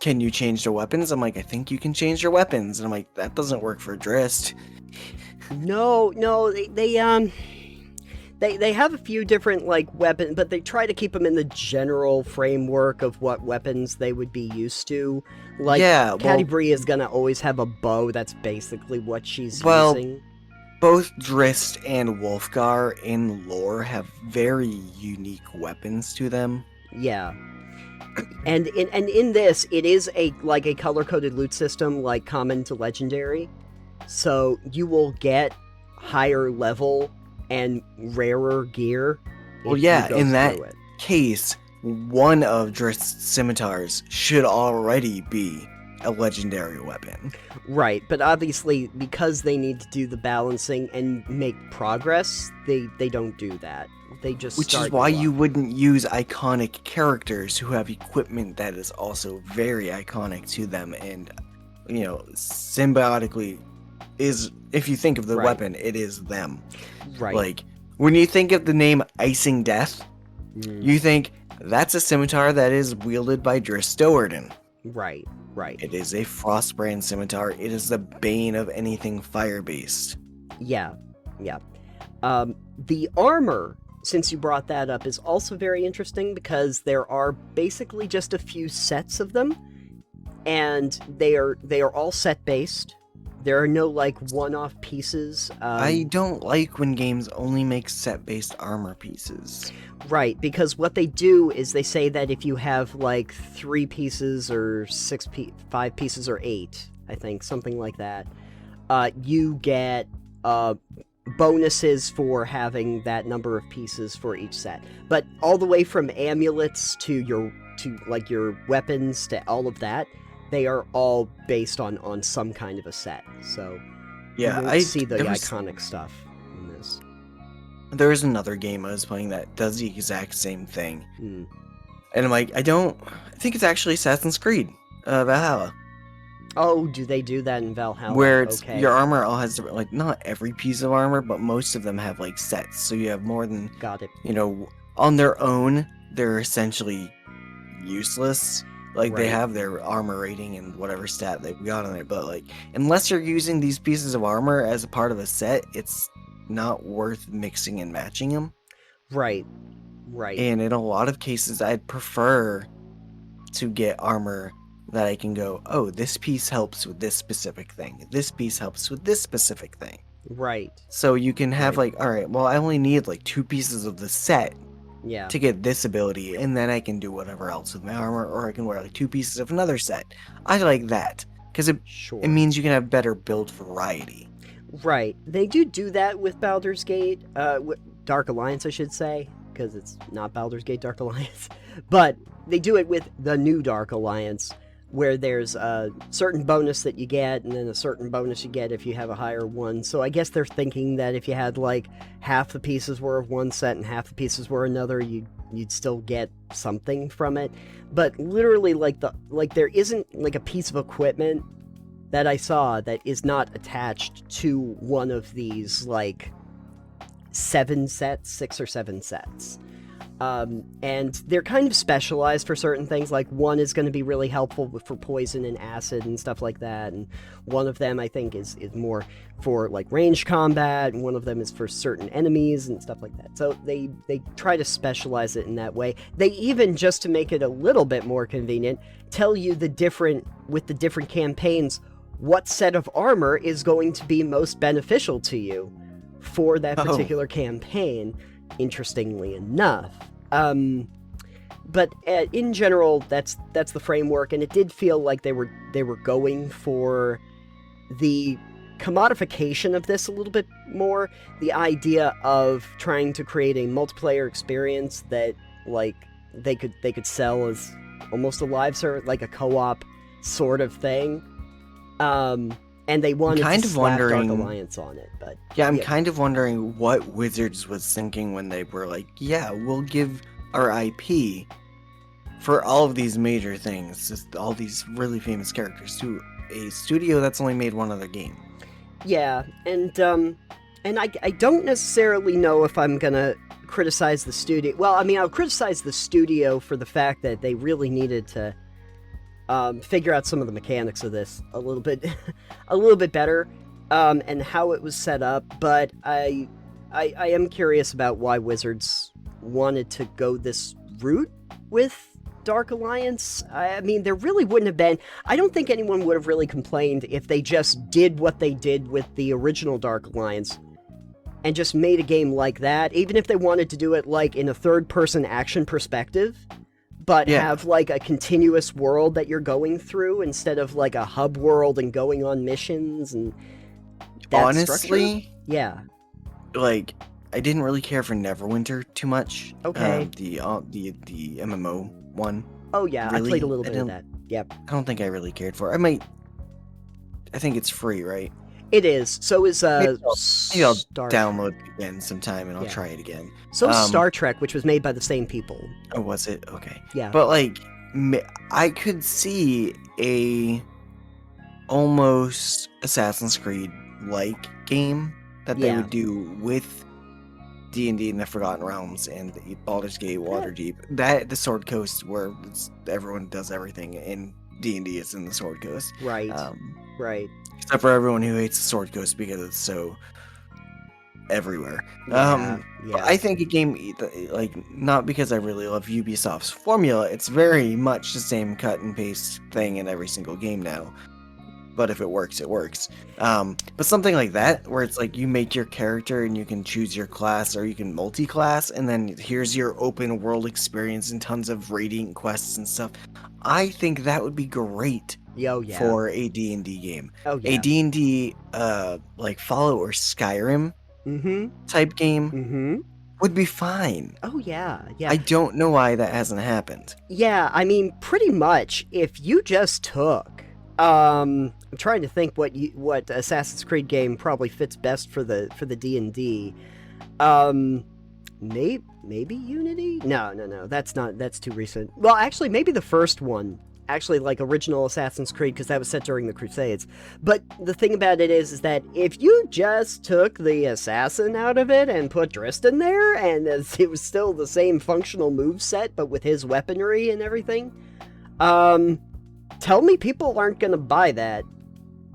S2: can you change their weapons? I'm like, I think you can change their weapons. And I'm like, that doesn't work for Drist.
S1: No, they have a few different like weapons, but they try to keep them in the general framework of what weapons they would be used to. Like, Catti is gonna always have a bow. That's basically what she's using.
S2: Both Drist and Wolfgar in lore have very unique weapons to them.
S1: Yeah. And in this, it is a color-coded loot system, like common to legendary. So you will get higher level and rarer gear.
S2: Well, yeah, in that case, one of Drist's scimitars should already be a legendary weapon.
S1: Right, but obviously, because they need to do the balancing and make progress, they don't do that. They just
S2: Which is why you wouldn't use iconic characters who have equipment that is also very iconic to them, and symbiotically is, if you think of the weapon, it is them.
S1: Right.
S2: Like, when you think of the name Icing Death, you think that's a scimitar that is wielded by Drist Do'Urden.
S1: Right.
S2: It is a Frostbrand scimitar. It is the bane of anything fire-based.
S1: Yeah. The armor, since you brought that up, is also very interesting because there are basically just a few sets of them, and they are all set-based. There are no, like, one-off pieces.
S2: I don't like when games only make set-based armor pieces.
S1: Right, because what they do is they say that if you have, like, 3 pieces or 5 pieces or 8, I think, something like that, you get bonuses for having that number of pieces for each set. But all the way from amulets to your weapons to all of that, they are all based on some kind of a set. So
S2: yeah,
S1: I see the iconic stuff in this.
S2: There is another game I was playing that does the exact same thing. And I'm like, I think it's actually Assassin's Creed Valhalla.
S1: Oh, do they do that in Valhalla?
S2: where it's
S1: Okay.
S2: your armor all has different, like, not every piece of armor, but most of them have like sets. So you have more than,
S1: Got it.
S2: on their own, they're essentially useless. Like they
S1: Right.
S2: have their armor rating and whatever stat they've got on it, but like unless you're using these pieces of armor as a part of a set, it's not worth mixing and matching them.
S1: Right. Right.
S2: And in a lot of cases, I'd prefer to get armor that I can go, oh, this piece helps with this specific thing. This piece helps with this specific thing.
S1: Right.
S2: So you can have
S1: Right.
S2: like, all right, well, I only need like 2 pieces of the set
S1: Yeah.
S2: to get this ability, and then I can do whatever else with my armor, or I can wear like 2 pieces of another set. I like that because
S1: Sure.
S2: it means you can have better build variety.
S1: Right. They do that with Baldur's Gate, Dark Alliance, I should say, because it's not Baldur's Gate Dark Alliance. But they do it with the new Dark Alliance, where there's a certain bonus that you get, and then a certain bonus you get if you have a higher one. So I guess they're thinking that if you had like half the pieces were of one set and half the pieces were another, you'd still get something from it. But literally, like there isn't like a piece of equipment that I saw that is not attached to one of these like 6 or 7 sets. And they're kind of specialized for certain things. Like one is going to be really helpful for poison and acid and stuff like that, and one of them I think is more for like ranged combat, and one of them is for certain enemies and stuff like that. So they try to specialize it in that way. They even, just to make it a little bit more convenient, tell you the different campaigns what set of armor is going to be most beneficial to you for that particular campaign, interestingly enough. But in general, that's the framework, and it did feel like they were going for the commodification of this a little bit more, the idea of trying to create a multiplayer experience that like they could sell as almost a live service, like a co-op sort of thing. And they wanted to slap Dark Alliance on it, but
S2: I'm kind of wondering what Wizards was thinking when they were like, yeah, we'll give our IP for all of these major things, just all these really famous characters, to a studio that's only made one other game.
S1: Yeah, and I don't necessarily know if I'm gonna criticize the studio. Well, I mean, I'll criticize the studio for the fact that they really needed to figure out some of the mechanics of this a little bit better, and how it was set up. But I am curious about why Wizards wanted to go this route with Dark Alliance. I mean, there really wouldn't have been. I don't think anyone would have really complained if they just did what they did with the original Dark Alliance and just made a game like that, even if they wanted to do it like in a third-person action perspective, but have like a continuous world that you're going through instead of like a hub world and going on missions and that
S2: honestly
S1: structure. Yeah,
S2: like I didn't really care for Neverwinter too much.
S1: Okay.
S2: The MMO one.
S1: Oh yeah,
S2: really,
S1: I played a little bit of that. Yep.
S2: I don't think I really cared for it. I think it's free, right?
S1: It is. So is
S2: Maybe I'll
S1: Star
S2: download it again sometime and I'll try it again.
S1: So is Star Trek, which was made by the same people.
S2: Oh, was it? Okay.
S1: Yeah.
S2: But like, I could see a almost Assassin's Creed like game that they would do with D&D and the Forgotten Realms and the Baldur's Gate, Waterdeep. That the Sword Coast, where everyone does everything in D&D, is in the Sword Coast.
S1: Right. Right.
S2: Except for everyone who hates the Sword Coast because it's so everywhere.
S1: Yeah,
S2: But I think a game, like, not because I really love Ubisoft's formula, it's very much the same cut and paste thing in every single game now. But if it works, it works. But something like that, where it's like you make your character and you can choose your class, or you can multi-class, and then here's your open world experience and tons of radiant quests and stuff. I think that would be great for a D&D game.
S1: Oh, yeah.
S2: A D&D, like Fallout or Skyrim type game would be fine.
S1: Oh, yeah, yeah.
S2: I don't know why that hasn't happened.
S1: Yeah, I mean, pretty much, if you just took... I'm trying to think what Assassin's Creed game probably fits best for the D&D. Maybe Unity? No, that's too recent. Well, actually, maybe the first one actually like original Assassin's Creed, because that was set during the Crusades. But the thing about it is that if you just took the assassin out of it and put Dristan there, and it was still the same functional move set, but with his weaponry and everything, tell me people aren't gonna buy that.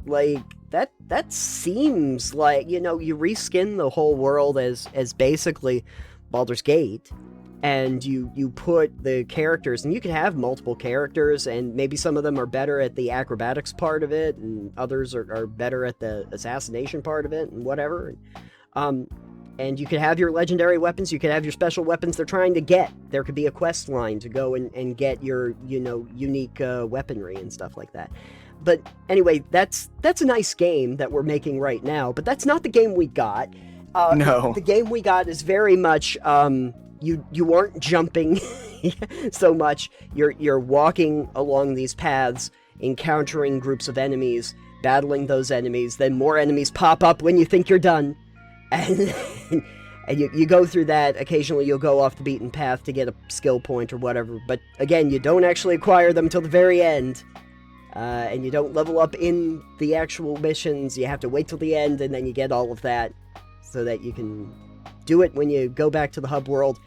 S1: Like, that seems like, you reskin the whole world as basically Baldur's Gate, and you put the characters, and you can have multiple characters, and maybe some of them are better at the acrobatics part of it, and others are better at the assassination part of it, and whatever. And you could have your legendary weapons, you could have your special weapons they're trying to get. There could be a quest line to go and get your, unique weaponry and stuff like that. But anyway, that's a nice game that we're making right now, but that's not the game we got.
S2: No.
S1: The game we got is very much, you aren't jumping so much. You're walking along these paths, encountering groups of enemies, battling those enemies, then more enemies pop up when you think you're done. And you go through that. Occasionally you'll go off the beaten path to get a skill point or whatever, but again, you don't actually acquire them till the very end. And you don't level up in the actual missions. You have to wait till the end, and then you get all of that so that you can do it when you go back to the hub world.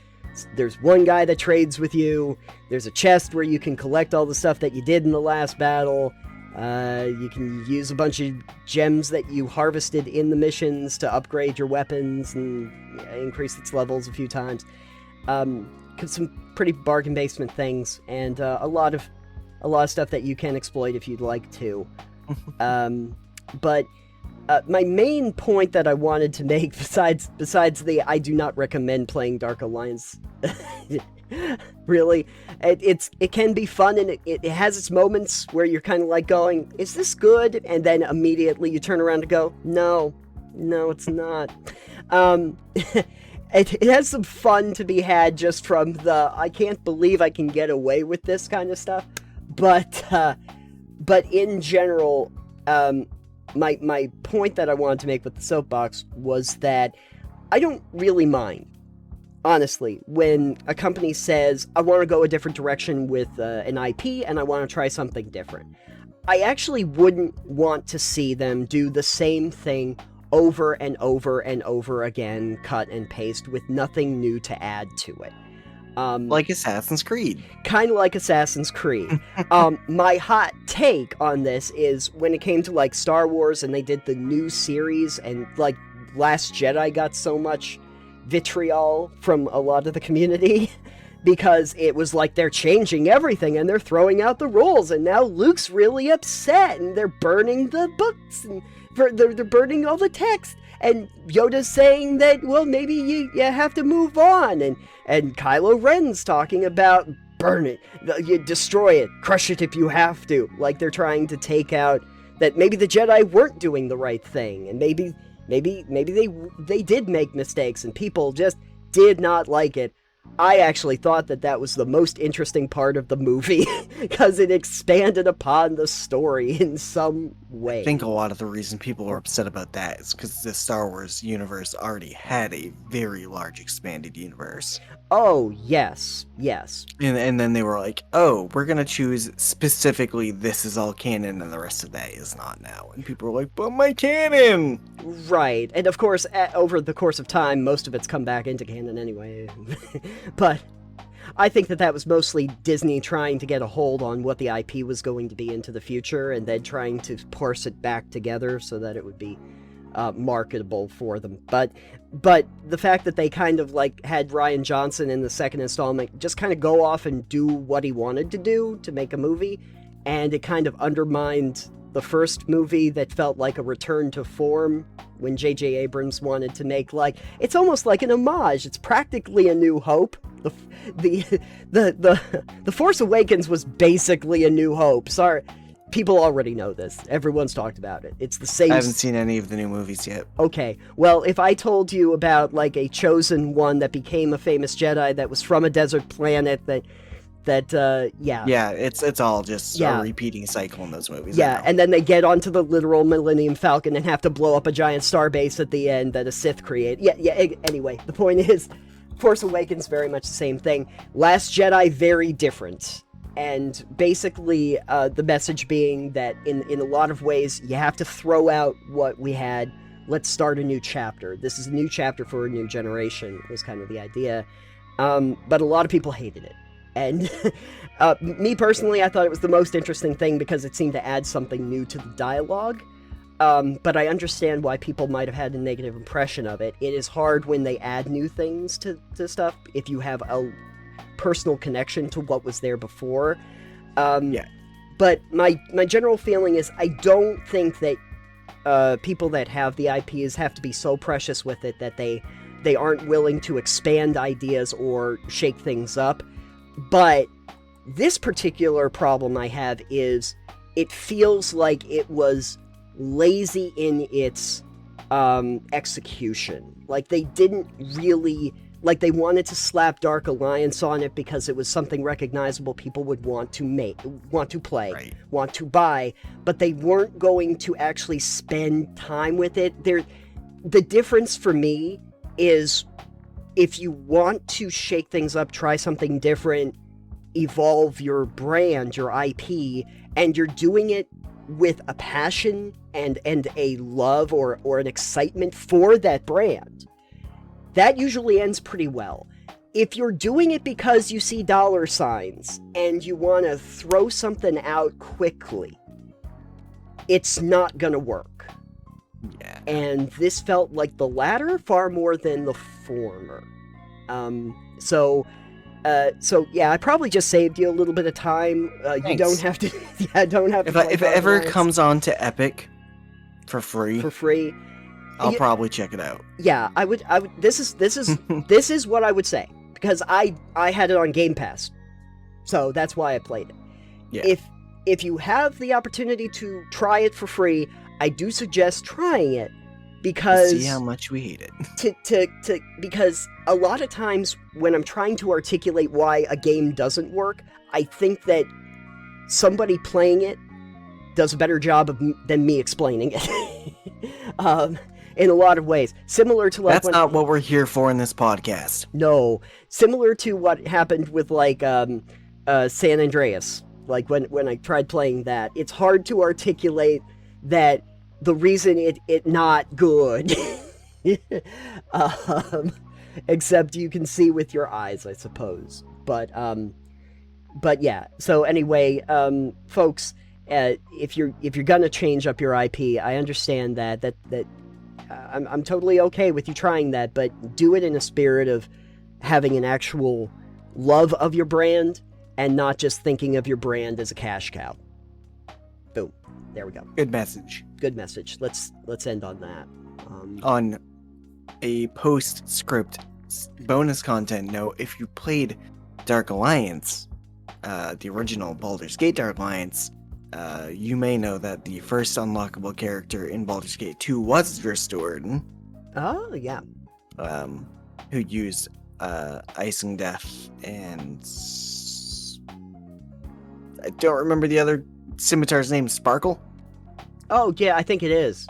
S1: There's one guy that trades with you. There's a chest where you can collect all the stuff that you did in the last battle. You can use a bunch of gems that you harvested in the missions to upgrade your weapons and increase its levels a few times. Some pretty bargain basement things, and a lot of stuff that you can exploit if you'd like to. But my main point that I wanted to make, besides the I do not recommend playing Dark Alliance, really, it can be fun, and it has its moments where you're kind of like going, is this good? And then immediately you turn around and go, no, it's not. It has some fun to be had just from the, I can't believe I can get away with this kind of stuff. But in general, my point that I wanted to make with the Soapbox was that I don't really mind, honestly, when a company says, I want to go a different direction with an IP, and I want to try something different. I actually wouldn't want to see them do the same thing over and over and over again, cut and paste, with nothing new to add to it.
S2: Like Assassin's Creed.
S1: Kind of like Assassin's Creed. My hot take on this is when it came to like Star Wars and they did the new series, and like Last Jedi got so much vitriol from a lot of the community because it was like they're changing everything and they're throwing out the rules, and now Luke's really upset and they're burning the books and they're burning all the text. And Yoda's saying that, well, maybe you have to move on. And Kylo Ren's talking about burn it, you destroy it, crush it if you have to. Like they're trying to take out that maybe the Jedi weren't doing the right thing. And maybe they did make mistakes and people just did not like it. I actually thought that was the most interesting part of the movie because it expanded upon the story in some way.
S2: I think a lot of the reason people were upset about that is because the Star Wars universe already had a very large expanded universe.
S1: Oh, yes.
S2: And then they were like, oh, we're going to choose specifically this is all canon and the rest of that is not now. And people were like, but my canon!
S1: Right. And of course, over the course of time, most of it's come back into canon anyway. But I think that was mostly Disney trying to get a hold on what the IP was going to be into the future, and then trying to parse it back together so that it would be marketable for them. But the fact that they kind of like had Rian Johnson in the second installment just kind of go off and do what he wanted to do to make a movie, and it kind of undermined the first movie that felt like a return to form when J.J. Abrams wanted to make, like, it's almost like an homage. It's practically A New Hope. The Force Awakens was basically A New Hope. Sorry, people already know this. Everyone's talked about it. It's the same.
S2: I haven't seen any of the new movies yet.
S1: Okay, well, if I told you about like a chosen one that became a famous Jedi that was from a desert planet yeah,
S2: it's all just a repeating cycle in those movies.
S1: Yeah, and then they get onto the literal Millennium Falcon and have to blow up a giant starbase at the end that a Sith created. Anyway, the point is, Force Awakens very much the same thing. Last Jedi, very different. And basically, the message being that in a lot of ways, you have to throw out what we had. Let's start a new chapter. This is a new chapter for a new generation, was kind of the idea. But a lot of people hated it. And me personally, I thought it was the most interesting thing because it seemed to add something new to the dialogue. But I understand why people might have had a negative impression of it. It is hard when they add new things to stuff if you have a personal connection to what was there before.
S2: Yeah.
S1: But my general feeling is I don't think that people that have the IPs have to be so precious with it that they aren't willing to expand ideas or shake things up. But this particular problem I have is it feels like it was lazy in its execution. Like they didn't really... Like they wanted to slap Dark Alliance on it because it was something recognizable people would want to play,
S2: Right.
S1: want to buy, but they weren't going to actually spend time with it. The difference for me is if you want to shake things up, try something different, evolve your brand, your IP, and you're doing it with a passion and a love or an excitement for that brand, that usually ends pretty well. If you're doing it because you see dollar signs and you want to throw something out quickly, it's not gonna work.
S2: Yeah.
S1: And this felt like the latter far more than the former. So yeah, I probably just saved you a little bit of time. You
S2: Thanks.
S1: don't have to. Yeah, don't have to.
S2: If it ever comes on to Epic for free, I'll probably check it out.
S1: Yeah, I would. This is what I would say because I had it on Game Pass, so that's why I played it.
S2: Yeah.
S1: If you have the opportunity to try it for free, I do suggest trying it because
S2: See how much we hate it.
S1: Because a lot of times when I'm trying to articulate why a game doesn't work, I think that somebody playing it does a better job than me explaining it. In a lot of ways, similar to like
S2: that's not what we're here for in this podcast.
S1: No, similar to what happened with like San Andreas. Like when I tried playing that, it's hard to articulate that the reason it not good, except you can see with your eyes, I suppose. But yeah. So anyway, folks, if you're gonna change up your IP, I understand that. I'm totally okay with you trying that, but do it in a spirit of having an actual love of your brand and not just thinking of your brand as a cash cow. Boom. There we go.
S2: Good message.
S1: Good message. Let's end on that.
S2: On a postscript bonus content note, if you played Dark Alliance, the original Baldur's Gate Dark Alliance, you may know that the first unlockable character in Baldur's Gate 2 was Dristorden.
S1: Oh, yeah.
S2: Who used Icing Death and... I don't remember the other scimitar's name. Sparkle?
S1: Oh, yeah, I think it is.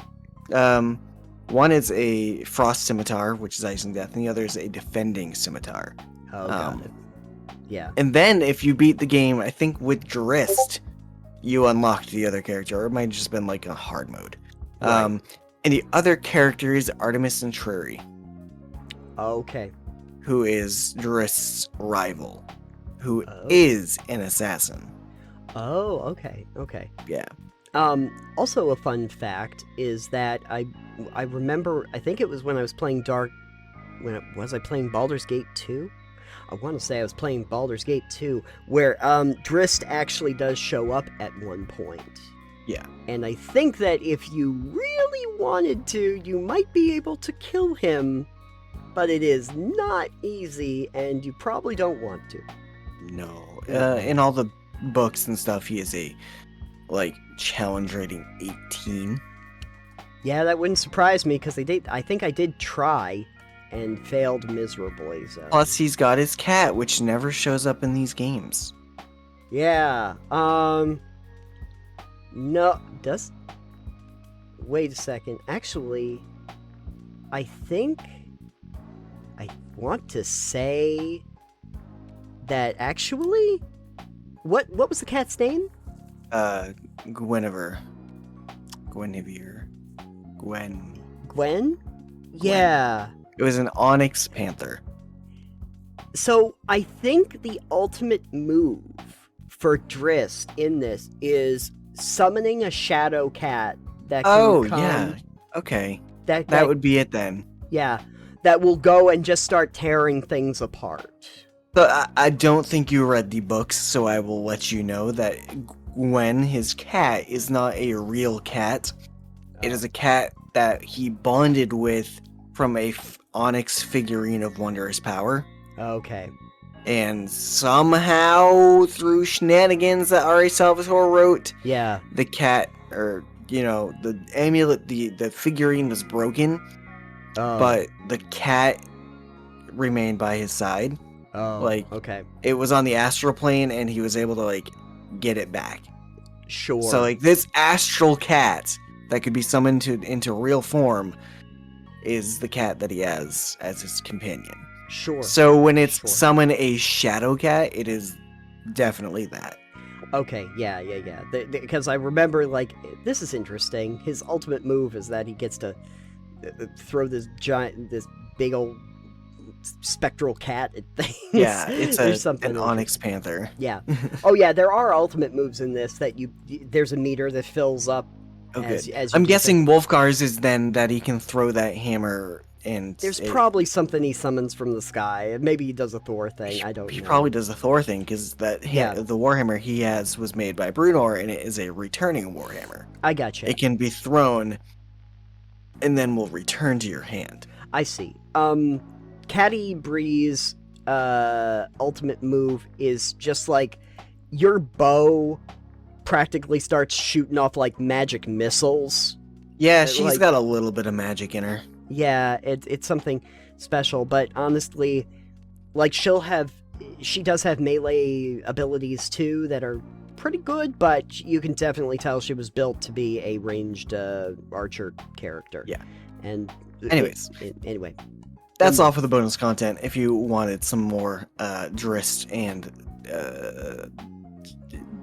S2: One is a Frost Scimitar, which is Icing Death, and the other is a Defending Scimitar.
S1: Oh, got it. Yeah.
S2: And then if you beat the game, I think with Drist, you unlocked the other character, or it might have just been like a hard mode.
S1: Right.
S2: And the other character is Artemis Entreri.
S1: Okay.
S2: Who is Drist's rival, who is an assassin.
S1: Oh, okay.
S2: Yeah.
S1: Also a fun fact is that I remember, I think it was when I was playing was I playing Baldur's Gate 2? I want to say I was playing Baldur's Gate 2, where Drist actually does show up at one point.
S2: Yeah.
S1: And I think that if you really wanted to, you might be able to kill him, but it is not easy, and you probably don't want to.
S2: No. In all the books and stuff, he is a, challenge rating 18.
S1: Yeah, that wouldn't surprise me, because I think I did try, and failed miserably, so...
S2: Plus, he's got his cat, which never shows up in these games.
S1: Yeah, no, wait a second, actually, I want to say that actually, What was the cat's name?
S2: Guinevere. Guinevere. Gwen.
S1: Gwen? Yeah.
S2: It was an onyx panther.
S1: So I think the ultimate move for Drist in this is summoning a shadow cat that can come,
S2: yeah. Okay.
S1: That
S2: would be it then.
S1: Yeah. That will go and just start tearing things apart.
S2: So I don't think you read the books, so I will let you know that Gwen, his cat, is not a real cat. It is a cat that he bonded with from a onyx figurine of wondrous power.
S1: Okay.
S2: And somehow, through shenanigans that Ari Salvatore wrote,
S1: Yeah.
S2: the cat, or, the amulet, the figurine was broken, but the cat remained by his side.
S1: Oh, okay.
S2: It was on the astral plane, and he was able to, get it back.
S1: Sure.
S2: So, this astral cat that could be summoned into real form is the cat that he has as his companion.
S1: Sure.
S2: So when it's summon a shadow cat, it is definitely that.
S1: Okay, yeah. Because I remember, this is interesting. His ultimate move is that he gets to throw this big old spectral cat at things.
S2: Yeah, it's
S1: something
S2: an onyx panther.
S1: Yeah. Oh, yeah, there are ultimate moves in this that there's a meter that fills up. As
S2: I'm guessing Wolfgar's is then that he can throw that hammer. And
S1: there's probably something he summons from the sky. Maybe he does a Thor thing. I don't know.
S2: He probably does a Thor thing because the Warhammer he has was made by Brunor, and it is a returning Warhammer.
S1: I gotcha.
S2: It can be thrown and then will return to your hand.
S1: I see. Caddy Bree's ultimate move is just your bow practically starts shooting off magic missiles.
S2: Yeah, she's got a little bit of magic in her.
S1: Yeah, it's something special, but honestly, she does have melee abilities too that are pretty good, but you can definitely tell she was built to be a ranged archer character.
S2: Yeah.
S1: And
S2: anyways,
S1: anyway,
S2: that's all for the bonus content. If you wanted some more Drist and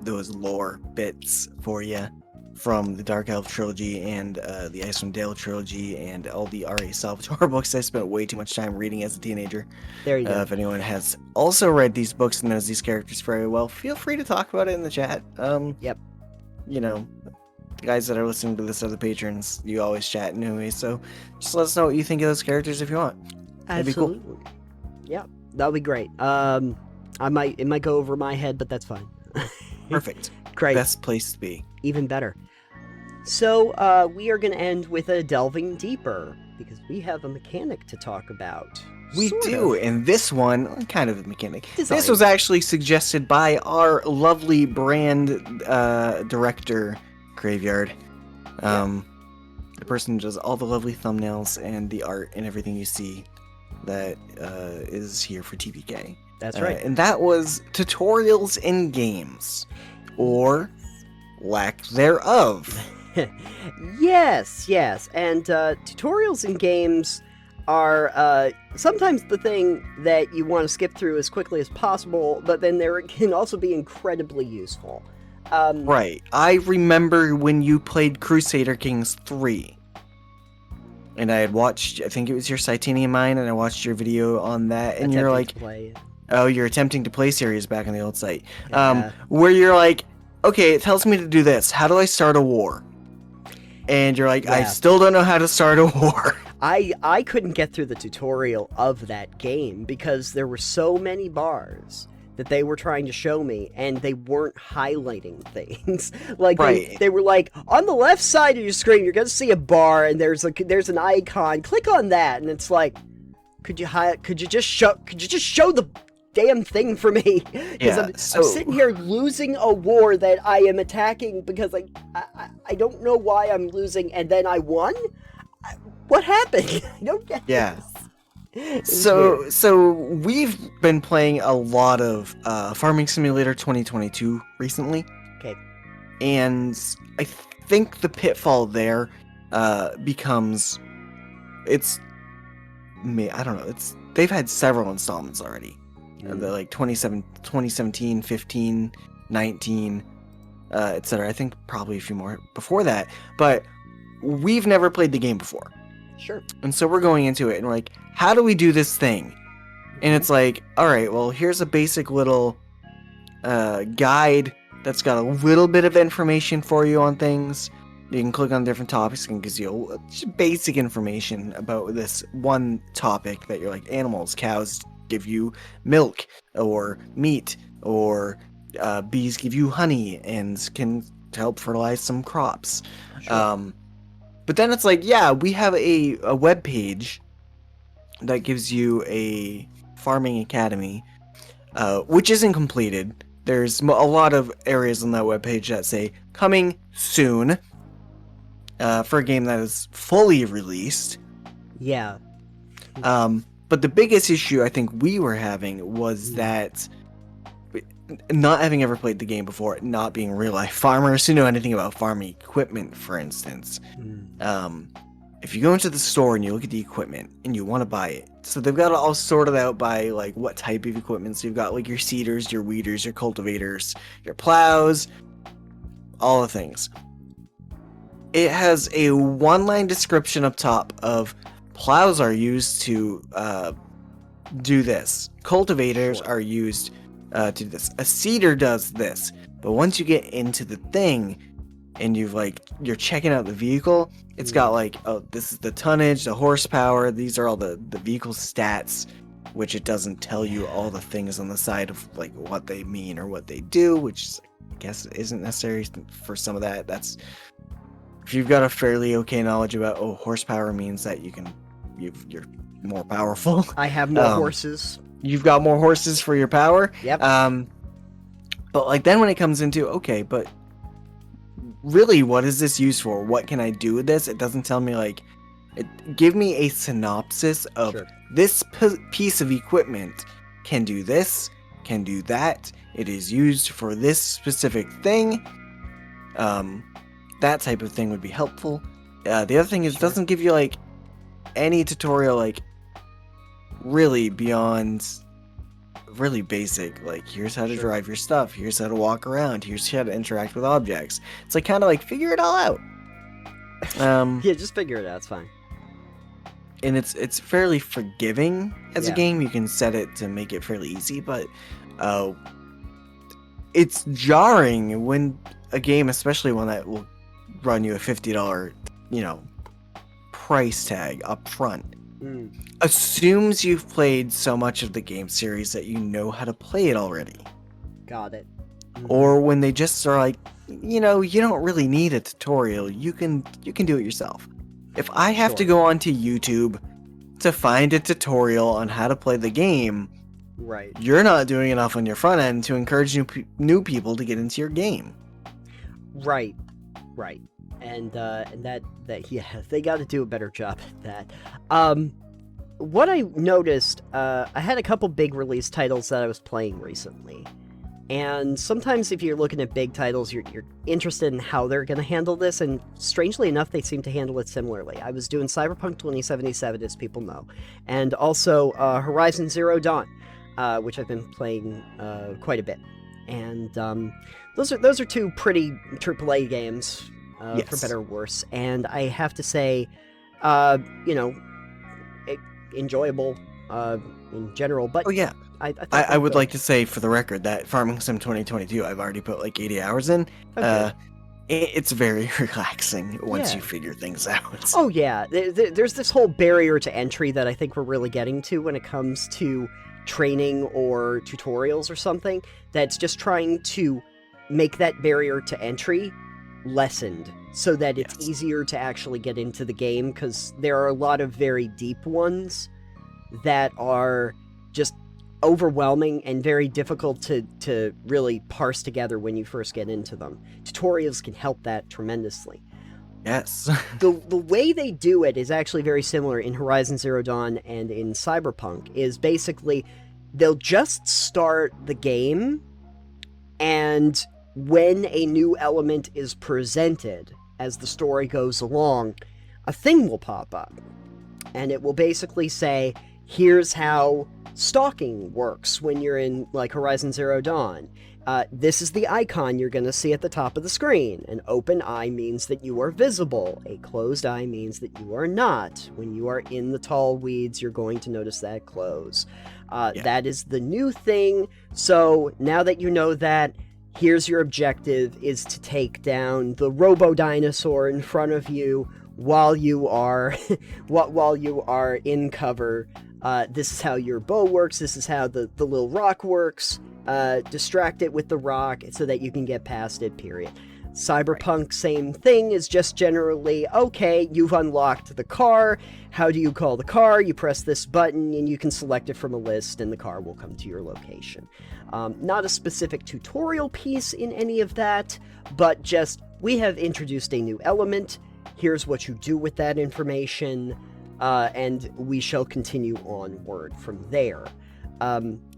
S2: those lore bits for you from the Dark Elf trilogy and the Icewind Dale trilogy and all the R.A. Salvatore books I spent way too much time reading as a teenager.
S1: There you go.
S2: If anyone has also read these books and knows these characters very well, feel free to talk about it in the chat.
S1: Yep.
S2: The guys that are listening to this are the patrons. You always chat anyway, so just let us know what you think of those characters if you want. That'd
S1: Absolutely.
S2: be cool.
S1: Yeah, that'd be great. It might go over my head, but that's fine.
S2: Perfect.
S1: Great.
S2: Best place to be.
S1: Even better. So, we are going to end with a delving deeper, because we have a mechanic to talk about.
S2: We do, and this one, kind of a mechanic.
S1: Design.
S2: This was actually suggested by our lovely brand director, Graveyard. The person who does all the lovely thumbnails and the art and everything you see that is here for TPK.
S1: That's right.
S2: And that was tutorials in games, or lack thereof.
S1: Yes, and tutorials in games are sometimes the thing that you want to skip through as quickly as possible, but then they can also be incredibly useful.
S2: Right. I remember when you played Crusader Kings 3, and I had watched, I think it was your Cytanium Mine, and I watched your video on that, and you're like, oh, you're attempting to play series back on the old site, where you're like, okay, it tells me to do this. How do I start a war? And you're like, I still don't know how to start a war.
S1: I couldn't get through the tutorial of that game because there were so many bars that they were trying to show me, and they weren't highlighting things. They were like, on the left side of your screen, you're going to see a bar, and there's an icon. Click on that, and it's like, could you just show the damn thing for me? Because I'm sitting here losing a war that I am attacking because I don't know why I'm losing, and then I won? What happened? I don't get this.
S2: So we've been playing a lot of Farming Simulator 2022 recently.
S1: Okay.
S2: And I think the pitfall there becomes I don't know, they've had several installments already. The 2017, 15, 19, etc. I think probably a few more before that, but we've never played the game before.
S1: Sure.
S2: And so we're going into it and we're like, how do we do this thing? And it's like, all right, well, here's a basic little guide that's got a little bit of information for you on things. You can click on different topics and gives you basic information about this one topic that you're like, animals, cows give you milk or meat, or bees give you honey and can help fertilize some crops.
S1: Sure.
S2: But then it's like, yeah, we have a web page that gives you a farming academy, which isn't completed. There's a lot of areas on that webpage that say coming soon, for a game that is fully released.
S1: Yeah.
S2: But the biggest issue I think we were having was that, not having ever played the game before, not being real life farmers who know anything about farming equipment, for instance. If you go into the store and you look at the equipment and you want to buy it, so they've got it all sorted out by like what type of equipment. So you've got like your seeders, your weeders, your cultivators, your plows, all the things. It has a one-line description up top of plows are used to do this. Cultivators are used to do this. A seeder does this. But once you get into the thing and you're checking out the vehicle, it's got like, oh, this is the tonnage, the horsepower, these are all the vehicle stats, which it doesn't tell you all the things on the side of like what they mean or what they do, which is, I guess isn't necessary for some of that. That's if you've got a fairly okay knowledge about, oh, horsepower means that you're more powerful.
S1: I have more horses.
S2: You've got more horses for your power.
S1: Yep.
S2: But like then when it comes into, okay, but really, what is this used for? What can I do with this? It doesn't tell me give me a synopsis of this piece of equipment can do this, can do that. It is used for this specific thing. That type of thing would be helpful. The other thing is, it doesn't give you like any tutorial, like really beyond really basic, like here's how to drive your stuff, here's how to walk around, here's how to interact with objects. It's like kind of like figure it all out.
S1: Yeah, just figure it out, it's fine.
S2: And it's fairly forgiving as a game. You can set it to make it fairly easy, but it's jarring when a game, especially one that will run you a $50, price tag up front, assumes you've played so much of the game series that you know how to play it already.
S1: Got it.
S2: Or when they just are like, you don't really need a tutorial. You can do it yourself. If I have to go onto YouTube to find a tutorial on how to play the game,
S1: right,
S2: you're not doing enough on your front end to encourage new people to get into your game.
S1: Right. And that they got to do a better job at that. What I noticed, I had a couple big release titles that I was playing recently. And sometimes if you're looking at big titles, you're interested in how they're going to handle this, and strangely enough, they seem to handle it similarly. I was doing Cyberpunk 2077, as people know, and also Horizon Zero Dawn, which I've been playing quite a bit. And those are two pretty AAA games, for better or worse. And I have to say, enjoyable in general. But I
S2: would like to say for the record that Farming Sim 2022, I've already put like 80 hours in.
S1: Okay.
S2: It's very relaxing once you figure things out.
S1: Oh yeah, there's this whole barrier to entry that I think we're really getting to when it comes to training or tutorials or something, that's just trying to make that barrier to entry lessened so that it's easier to actually get into the game, because there are a lot of very deep ones that are just overwhelming and very difficult to really parse together when you first get into them. Tutorials can help that tremendously.
S2: Yes.
S1: The way they do it is actually very similar in Horizon Zero Dawn and in Cyberpunk, is basically they'll just start the game, and when a new element is presented as the story goes along, a thing will pop up. And it will basically say, here's how stalking works when you're in, like, Horizon Zero Dawn. This is the icon you're going to see at the top of the screen. An open eye means that you are visible. A closed eye means that you are not. When you are in the tall weeds, you're going to notice that close. That is the new thing. So now that you know that, here's your objective, is to take down the robo-dinosaur in front of you while you are while you are in cover. This is how your bow works. This is how the little rock works. Distract it with the rock so that you can get past it, period. Cyberpunk, same thing, is just generally, okay, you've unlocked the car. How do you call the car? You press this button and you can select it from a list and the car will come to your location. Not a specific tutorial piece in any of that, but just, we have introduced a new element. Here's what you do with that information, and we shall continue onward from there.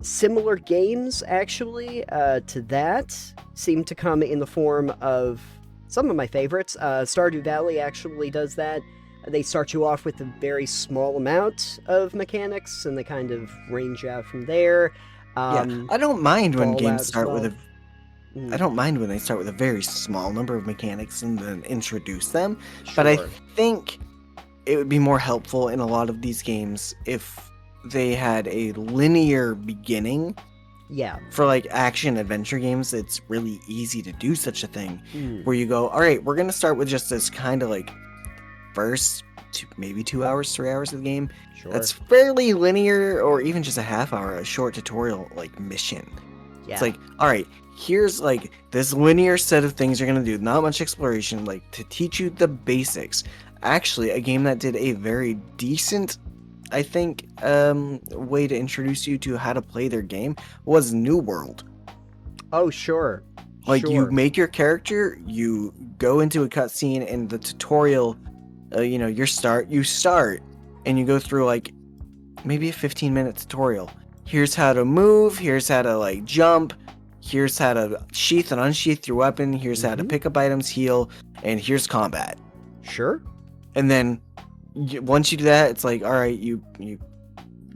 S1: Similar games, actually, to that seem to come in the form of some of my favorites. Stardew Valley actually does that. They start you off with a very small amount of mechanics, and they kind of range out from there.
S2: I don't mind when games start
S1: well.
S2: with a... I don't mind when they start with a very small number of mechanics and then introduce them, but I think it would be more helpful in a lot of these games if they had a linear beginning.
S1: Yeah.
S2: For, like, action-adventure games, it's really easy to do such a thing, where you go, alright, we're gonna start with just this kind of, like, first maybe 2 hours, 3 hours of the game.
S1: Sure.
S2: That's fairly linear, or even just a half hour, a short tutorial, like, mission.
S1: Yeah.
S2: It's like, alright, here's, like, this linear set of things you're gonna do, not much exploration, like, to teach you the basics. Actually, a game that did a very decent, I think, way to introduce you to how to play their game was New World.
S1: Oh, sure.
S2: Like, you make your character, you go into a cutscene, and the tutorial, you start, and you go through, like, maybe a 15-minute tutorial. Here's how to move, here's how to, like, jump, here's how to sheath and unsheath your weapon, here's how to pick up items, heal, and here's combat.
S1: Sure.
S2: And then, once you do that, it's like, alright,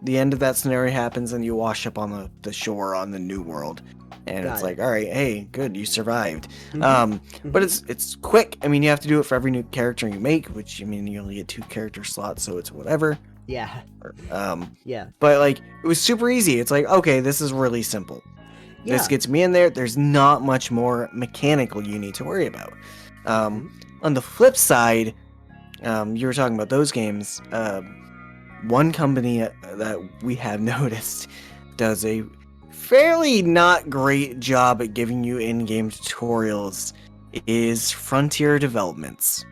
S2: the end of that scenario happens, and you wash up on the shore on the New World. And it's like, alright, hey, good, you survived. But it's quick. I mean, you have to do it for every new character you make, which, I mean, you only get 2 character slots, so it's whatever.
S1: Yeah.
S2: But, like, it was super easy. It's like, okay, this is really simple.
S1: Yeah.
S2: This gets me in there. There's not much more mechanical you need to worry about. On the flip side, you were talking about those games. One company that we have noticed does a fairly not great job at giving you in-game tutorials is Frontier Developments.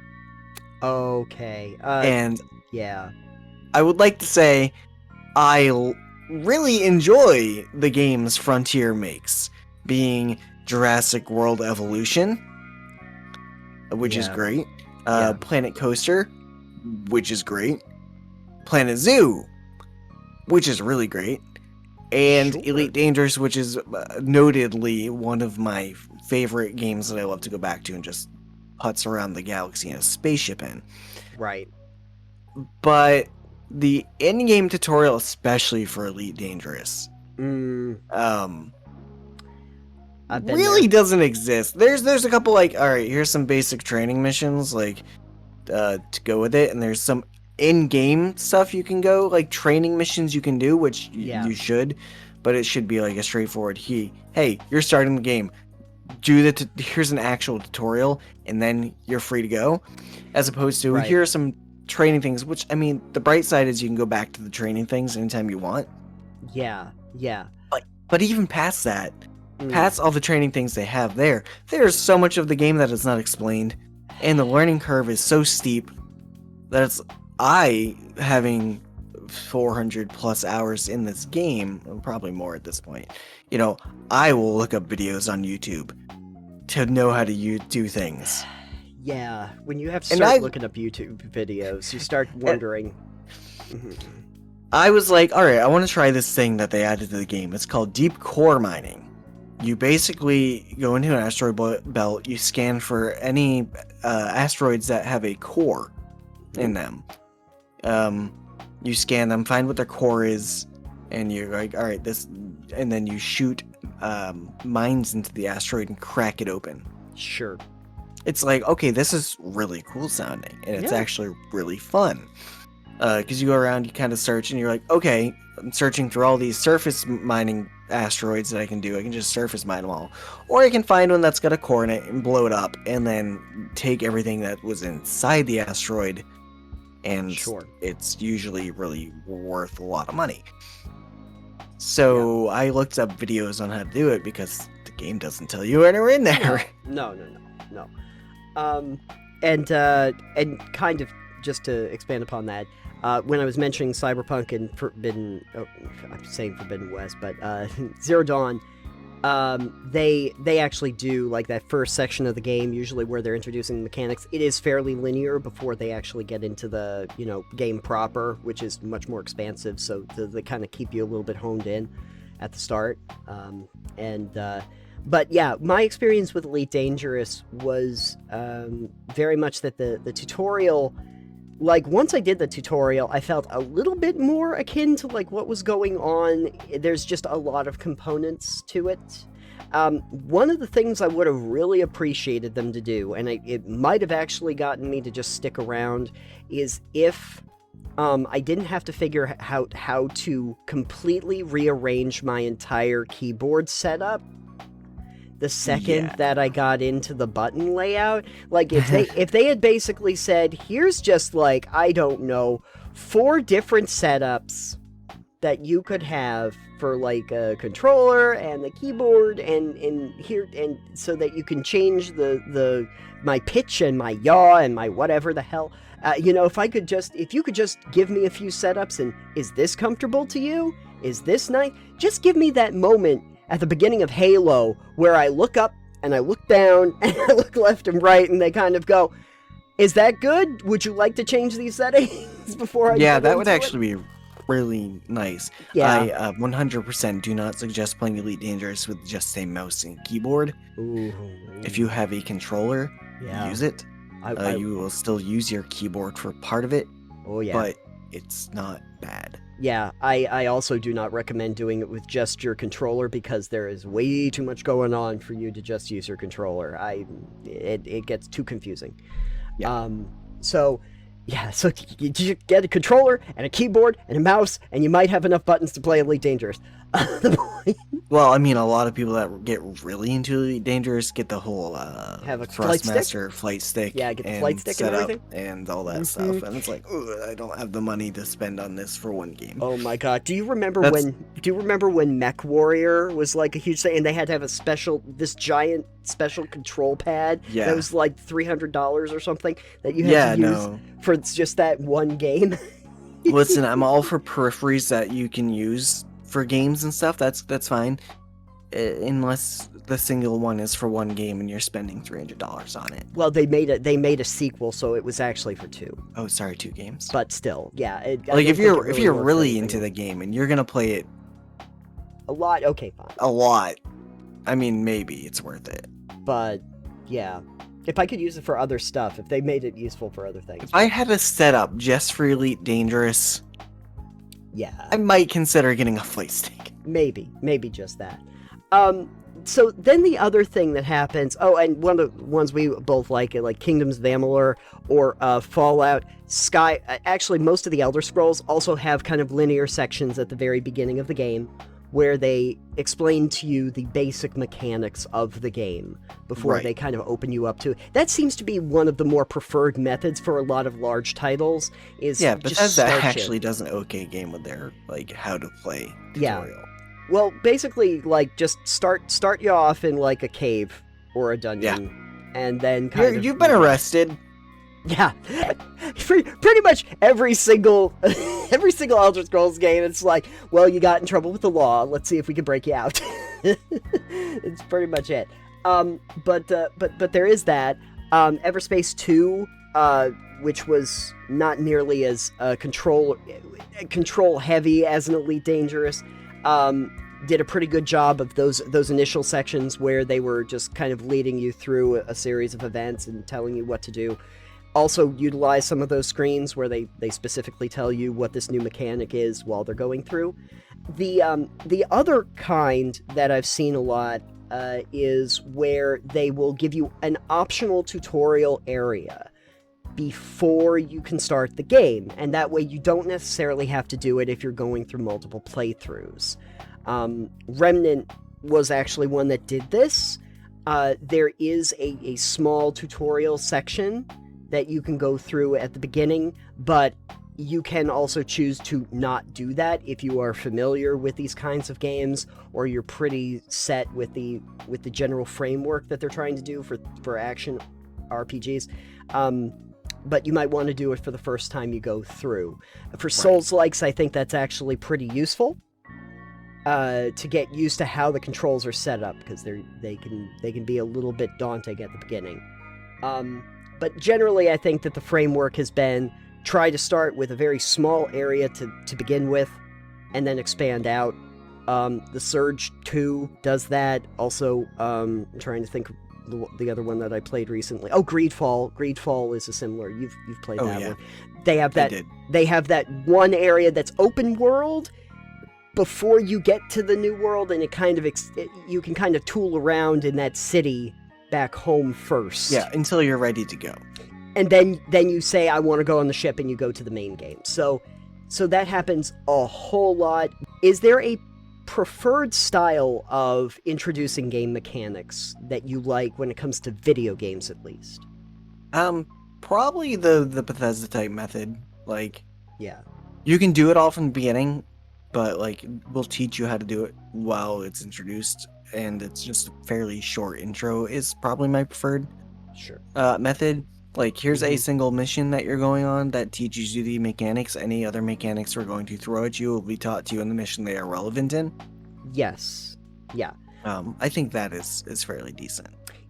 S1: Okay.
S2: And
S1: yeah.
S2: I would like to say I really enjoy the games Frontier makes, being Jurassic World Evolution, which is great, Planet Coaster, which is great, Planet Zoo, which is really great, and Elite Dangerous, which is notedly one of my favorite games that I love to go back to and just putz around the galaxy in a spaceship in.
S1: Right.
S2: But the in-game tutorial, especially for Elite Dangerous, really doesn't exist. There's a couple, like, alright, here's some basic training missions, like, to go with it, and there's some in-game stuff you can go, like, training missions you can do, which you should, but it should be, like, a straightforward, hey, you're starting the game, here's an actual tutorial, and then you're free to go, as opposed to, here are some training things, which, I mean, the bright side is you can go back to the training things anytime you want.
S1: Yeah.
S2: But even past that, past all the training things they have there's so much of the game that is not explained, and the learning curve is so steep that having 400 plus hours in this game, probably more at this point, I will look up videos on YouTube to know how to do things.
S1: Yeah, when you have to start looking up YouTube videos, you start wondering.
S2: I was like, alright, I want to try this thing that they added to the game. It's called deep core mining. You basically go into an asteroid belt, you scan for any asteroids that have a core in them. you scan them, find what their core is, and you're like, all right, this, and then you shoot mines into the asteroid and crack it open.
S1: Sure.
S2: It's like, okay, this is really cool sounding, and it's actually really fun. Because you go around, you kind of search, and you're like, okay, I'm searching through all these surface mining asteroids that I can do. I can just surface mine them all. Or I can find one that's got a core in it and blow it up, and then take everything that was inside the asteroid, and it's usually really worth a lot of money. So I looked up videos on how to do it, because the game doesn't tell you when they're in there.
S1: No. And kind of just to expand upon that, when I was mentioning Cyberpunk and I'm saying Forbidden West, but Zero Dawn, they actually do like that first section of the game, usually where they're introducing the mechanics. It is fairly linear before they actually get into the game proper, which is much more expansive. So they kind of keep you a little bit honed in at the start, But yeah, my experience with Elite Dangerous was very much that the tutorial, like once I did the tutorial, I felt a little bit more akin to like what was going on. There's just a lot of components to it. One of the things I would have really appreciated them to do, and it might have actually gotten me to just stick around, is if I didn't have to figure out how to completely rearrange my entire keyboard setup the second that I got into the button layout. Like if they had basically said, here's just like, I don't know, 4 different setups that you could have for like a controller and the keyboard and here, and so that you can change my pitch and my yaw and my whatever the hell. If you could just give me a few setups, and is this comfortable to you? Is this nice? Just give me that moment at the beginning of Halo where I look up and I look down and I look left and right, and they kind of go, is that good? Would you like to change these settings before I
S2: Yeah, that would actually be really nice.
S1: Yeah.
S2: I 100% do not suggest playing Elite Dangerous with just a mouse and keyboard.
S1: Ooh.
S2: If you have a controller, use it. You will still use your keyboard for part of it.
S1: Oh yeah.
S2: But it's not bad.
S1: Yeah, I also do not recommend doing it with just your controller, because there is way too much going on for you to just use your controller. It gets too confusing.
S2: Yeah.
S1: So you get a controller and a keyboard and a mouse, and you might have enough buttons to play Elite Dangerous.
S2: Well, I mean, a lot of people that get really into Elite Dangerous get the whole
S1: have a
S2: Thrustmaster flight stick.
S1: Yeah, get the flight stick and everything.
S2: And all that stuff. And it's like, I don't have the money to spend on this for one game.
S1: Oh my god. Do you remember when Mech Warrior was like a huge thing, and they had to have this giant special control pad that was like $300 or something that you had to use for just that one game?
S2: Listen, I'm all for peripheries that you can use for games and stuff. That's fine, unless the single one is for one game and you're spending $300 on it.
S1: Well, they made a sequel, so it was actually for 2.
S2: Oh, sorry, 2 games.
S1: But still, yeah.
S2: If you're really into the game and you're gonna play it
S1: a lot, okay, fine.
S2: A lot. I mean, maybe it's worth it.
S1: But yeah, if I could use it for other stuff, if they made it useful for other things.
S2: If I had a setup just for Elite Dangerous,
S1: yeah,
S2: I might consider getting a flight stick.
S1: Maybe just that. So then the other thing that happens, and one of the ones we both like Kingdoms of Amalur or Fallout, Sky. Actually, most of the Elder Scrolls also have kind of linear sections at the very beginning of the game where they explain to you the basic mechanics of the game before they kind of open you up to it. That seems to be one of the more preferred methods for a lot of large titles. But
S2: Bethesda actually does an okay game with their how to play tutorial.
S1: Well, basically, just start you off in a cave or a dungeon, and then
S2: you've been arrested.
S1: Yeah, pretty much every single Elder Scrolls game, it's like, well, you got in trouble with the law. Let's see if we can break you out. It's pretty much it. But there is that. Everspace 2, which was not nearly as control heavy as an Elite Dangerous, did a pretty good job of those initial sections where they were just kind of leading you through a series of events and telling you what to do. also utilize some of those screens where they specifically tell you what this new mechanic is while they're going through. The other kind that I've seen a lot is where they will give you an optional tutorial area before you can start the game, and that way you don't necessarily have to do it if you're going through multiple playthroughs. Remnant was actually one that did this. There is a small tutorial section that you can go through at the beginning, but you can also choose to not do that if you are familiar with these kinds of games, or you're pretty set with the general framework that they're trying to do for action RPGs. But you might want to do it for the first time you go through. For Souls-likes, I think that's actually pretty useful to get used to how the controls are set up, because they can be a little bit daunting at the beginning. But generally, I think that the framework has been try to start with a very small area to begin with, and then expand out. The Surge 2 does that. Also, I'm trying to think of the other one that I played recently. Oh, Greedfall. Greedfall is a similar. You've played that one. They have that. They have that one area that's open world before you get to the new world, and it kind of you can kind of tool around in that city back home first.
S2: Yeah, until you're ready to go.
S1: And then you say, I want to go on the ship, and you go to the main game. So that happens a whole lot. Is there a preferred style of introducing game mechanics that you like when it comes to video games, at least?
S2: Probably the Bethesda type method. Like,
S1: yeah,
S2: you can do it all from the beginning, but like we'll teach you how to do it while it's introduced, and it's just a fairly short intro is probably my preferred method. Like, here's a single mission that you're going on that teaches you the mechanics. Any other mechanics we're going to throw at you will be taught to you in the mission they are relevant in.
S1: Yes. Yeah.
S2: I think that is fairly decent.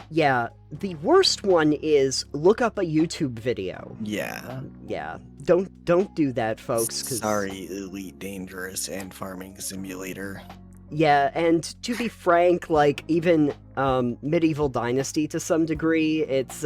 S1: Yeah. The worst one is look up a YouTube video.
S2: Yeah.
S1: Yeah. Don't do that, folks.
S2: Sorry, Elite Dangerous and Farming Simulator.
S1: Yeah, and to be frank, like, even Medieval Dynasty to some degree, it's...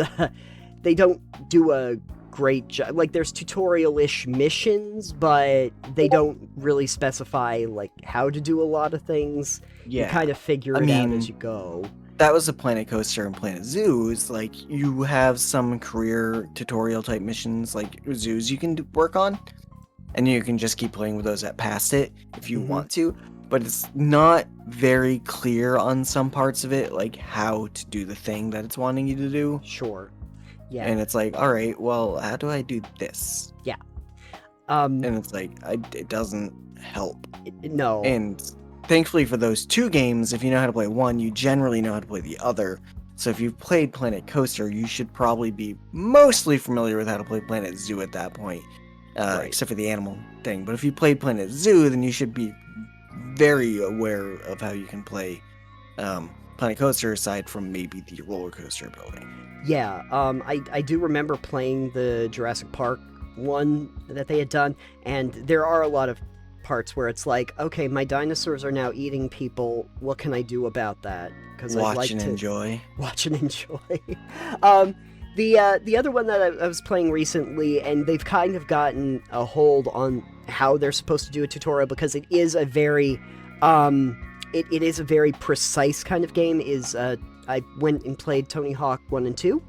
S1: they don't do a great job. Like, there's tutorial-ish missions, but they don't really specify, like, how to do a lot of things. Yeah. You kind of figure it out as you go.
S2: That was the Planet Coaster and Planet Zoos. Like, you have some career tutorial-type missions, like zoos you can work on, and you can just keep playing with those past it if you want to. But it's not very clear on some parts of it, like, how to do the thing that it's wanting you to do.
S1: Sure. Yeah.
S2: And it's like, all right, well, how do I do this?
S1: Yeah.
S2: And it's like, it doesn't help.
S1: No.
S2: And thankfully for those two games, if you know how to play one, you generally know how to play the other. So if you've played Planet Coaster, you should probably be mostly familiar with how to play Planet Zoo at that point, except for the animal thing. But if you played Planet Zoo, then you should be very aware of how you can play Planet Coaster, aside from maybe the roller coaster building.
S1: Yeah, I do remember playing the Jurassic Park one that they had done, and there are a lot of parts where it's like, okay, my dinosaurs are now eating people. What can I do about that? Because
S2: Watch and enjoy.
S1: The other one that I was playing recently, and they've kind of gotten a hold on how they're supposed to do a tutorial, because it is a very it is a very precise kind of game. Is I went and played Tony Hawk 1 and 2.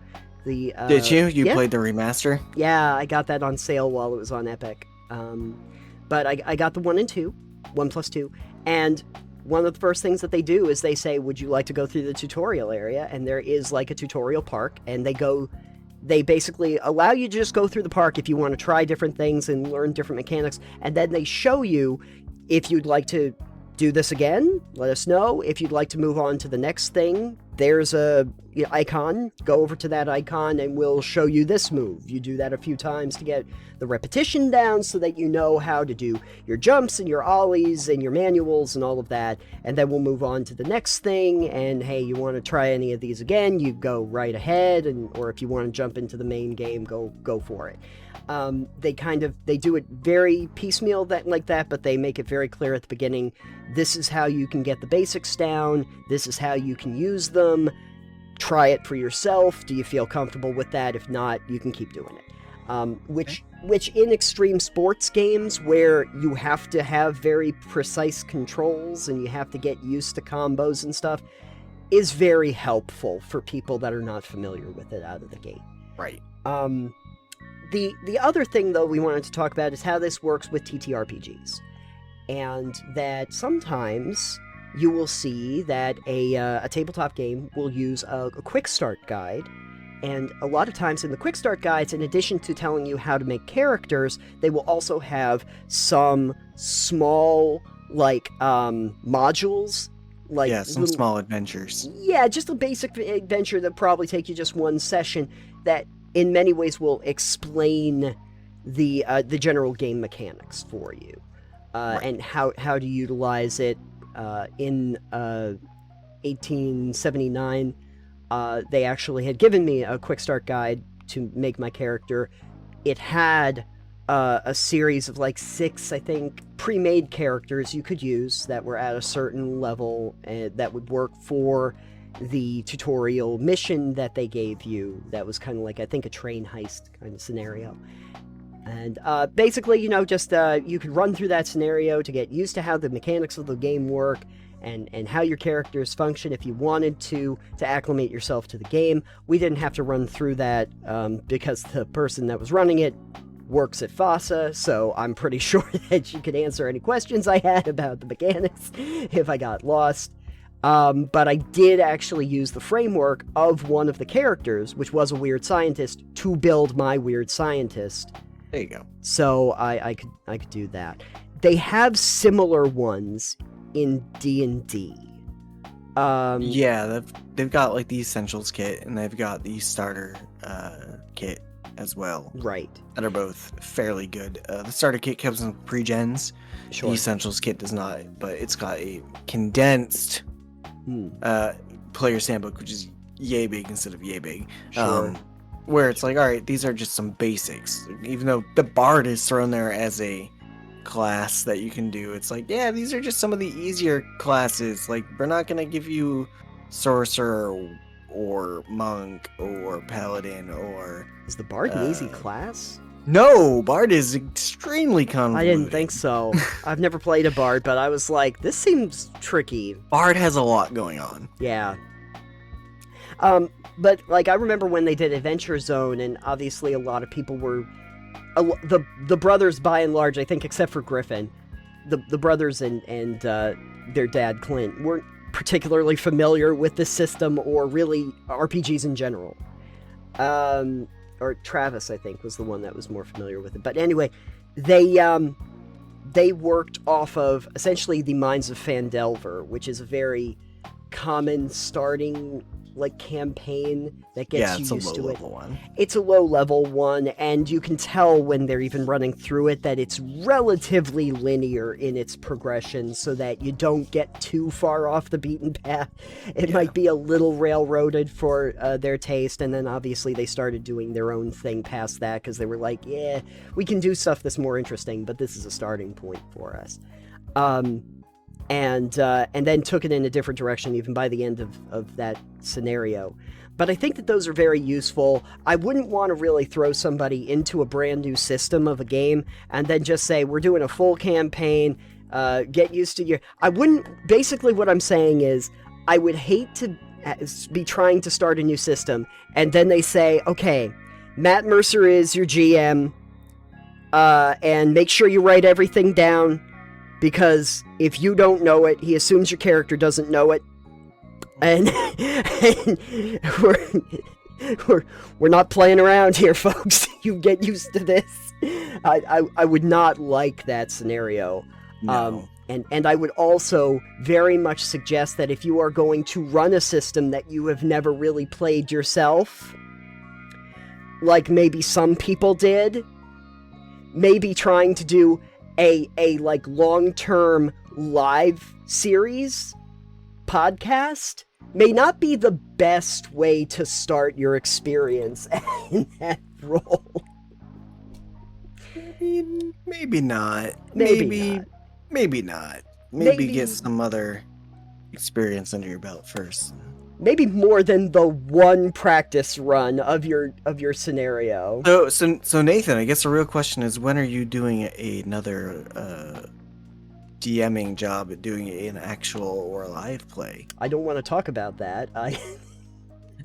S2: Did you? You played the remaster?
S1: Yeah, I got that on sale while it was on Epic. But I got the 1 and 2, 1+2, and one of the first things that they do is they say, would you like to go through the tutorial area? And there is like a tutorial park, and they basically allow you to just go through the park if you want to try different things and learn different mechanics, and then they show you if you'd like to do this again, let us know. If you'd like to move on to the next thing, there's a icon. Go over to that icon and we'll show you this move. You do that a few times to get the repetition down so that you know how to do your jumps and your ollies and your manuals and all of that. And then we'll move on to the next thing. And hey, you want to try any of these again, you go right ahead. Or if you want to jump into the main game, go for it. They do it very piecemeal like that, but they make it very clear at the beginning, this is how you can get the basics down, this is how you can use them, try it for yourself? Do you feel comfortable with that? If not, you can keep doing it. Which in extreme sports games where you have to have very precise controls and you have to get used to combos and stuff, is very helpful for people that are not familiar with it out of the gate.
S2: Right.
S1: The other thing, though, we wanted to talk about is how this works with TTRPGs. And that sometimes you will see that a tabletop game will use a quick start guide. And a lot of times in the quick start guides, in addition to telling you how to make characters, they will also have some small, modules.
S2: Some small adventures.
S1: Yeah, just a basic adventure that probably take you just one session that in many ways will explain the general game mechanics for you,
S2: Right.
S1: and how to utilize it. In 1879, they actually had given me a quick start guide to make my character. It had a series of 6, I think, pre-made characters you could use that were at a certain level that would work for the tutorial mission that they gave you. That was kind of I think, a train heist kind of scenario. And basically, just you could run through that scenario to get used to how the mechanics of the game work and how your characters function if you wanted to acclimate yourself to the game. We didn't have to run through that because the person that was running it works at FASA, so I'm pretty sure that she could answer any questions I had about the mechanics if I got lost. But I did actually use the framework of one of the characters, which was a weird scientist, to build my weird scientist.
S2: There you go.
S1: So I could do that. They have similar ones in D&D.
S2: Yeah, they've got the essentials kit and they've got the starter kit as well.
S1: Right.
S2: That are both fairly good. The starter kit comes in pre-gens.
S1: Sure.
S2: The essentials kit does not, but it's got a condensed player's handbook, which is yay big instead of yay big.
S1: Sure.
S2: Where it's all right, these are just some basics. Even though the bard is thrown there as a class that you can do, it's yeah, these are just some of the easier classes. We're not gonna give you sorcerer or monk or paladin or...
S1: Is the bard an easy class?
S2: No, bard is extremely convoluted.
S1: I didn't think so. I've never played a bard, but I was this seems tricky.
S2: Bard has a lot going on.
S1: Yeah. But I remember when they did Adventure Zone, and obviously a lot of people were the brothers, by and large, I think, except for Griffin, the brothers and their dad Clint weren't particularly familiar with the system or really RPGs in general. Or Travis, I think, was the one that was more familiar with it. But anyway, they worked off of essentially the Mines of Phandelver, which is a very common starting campaign that gets you used to it. It's a low level one, and you can tell when they're even running through it that it's relatively linear in its progression, so that you don't get too far off the beaten path. It might be a little railroaded for their taste, and then obviously they started doing their own thing past that because they were yeah, we can do stuff that's more interesting, but this is a starting point for us. And then took it in a different direction even by the end of that scenario. But I think that those are very useful. I wouldn't want to really throw somebody into a brand new system of a game and then just say, we're doing a full campaign, get used to your... I wouldn't... Basically what I'm saying is, I would hate to be trying to start a new system, and then they say, okay, Matt Mercer is your GM, and make sure you write everything down, because if you don't know it, he assumes your character doesn't know it. And we're not playing around here, folks. You get used to this. I would not like that scenario.
S2: No.
S1: And I would also very much suggest that if you are going to run a system that you have never really played yourself, like maybe some people did, maybe trying to do a long-term live series podcast may not be the best way to start your experience in that role.
S2: Maybe not.
S1: Maybe
S2: Maybe not. Maybe get some other experience under your belt first.
S1: maybe more than the one practice run of your scenario.
S2: So Nathan, I guess the real question is, when are you doing another DMing job at doing an actual or live play?
S1: I don't want to talk about that.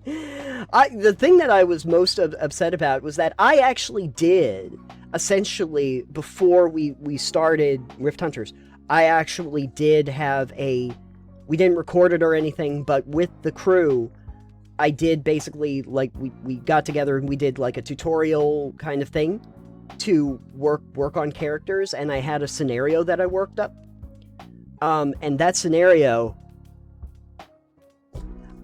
S1: The thing that I was most upset about was that I actually did, essentially, before we started Rift Hunters, I actually did have we didn't record it or anything, but with the crew, I did basically, like, we got together and we did, like, a tutorial kind of thing to work on characters, and I had a scenario that I worked up. And that scenario,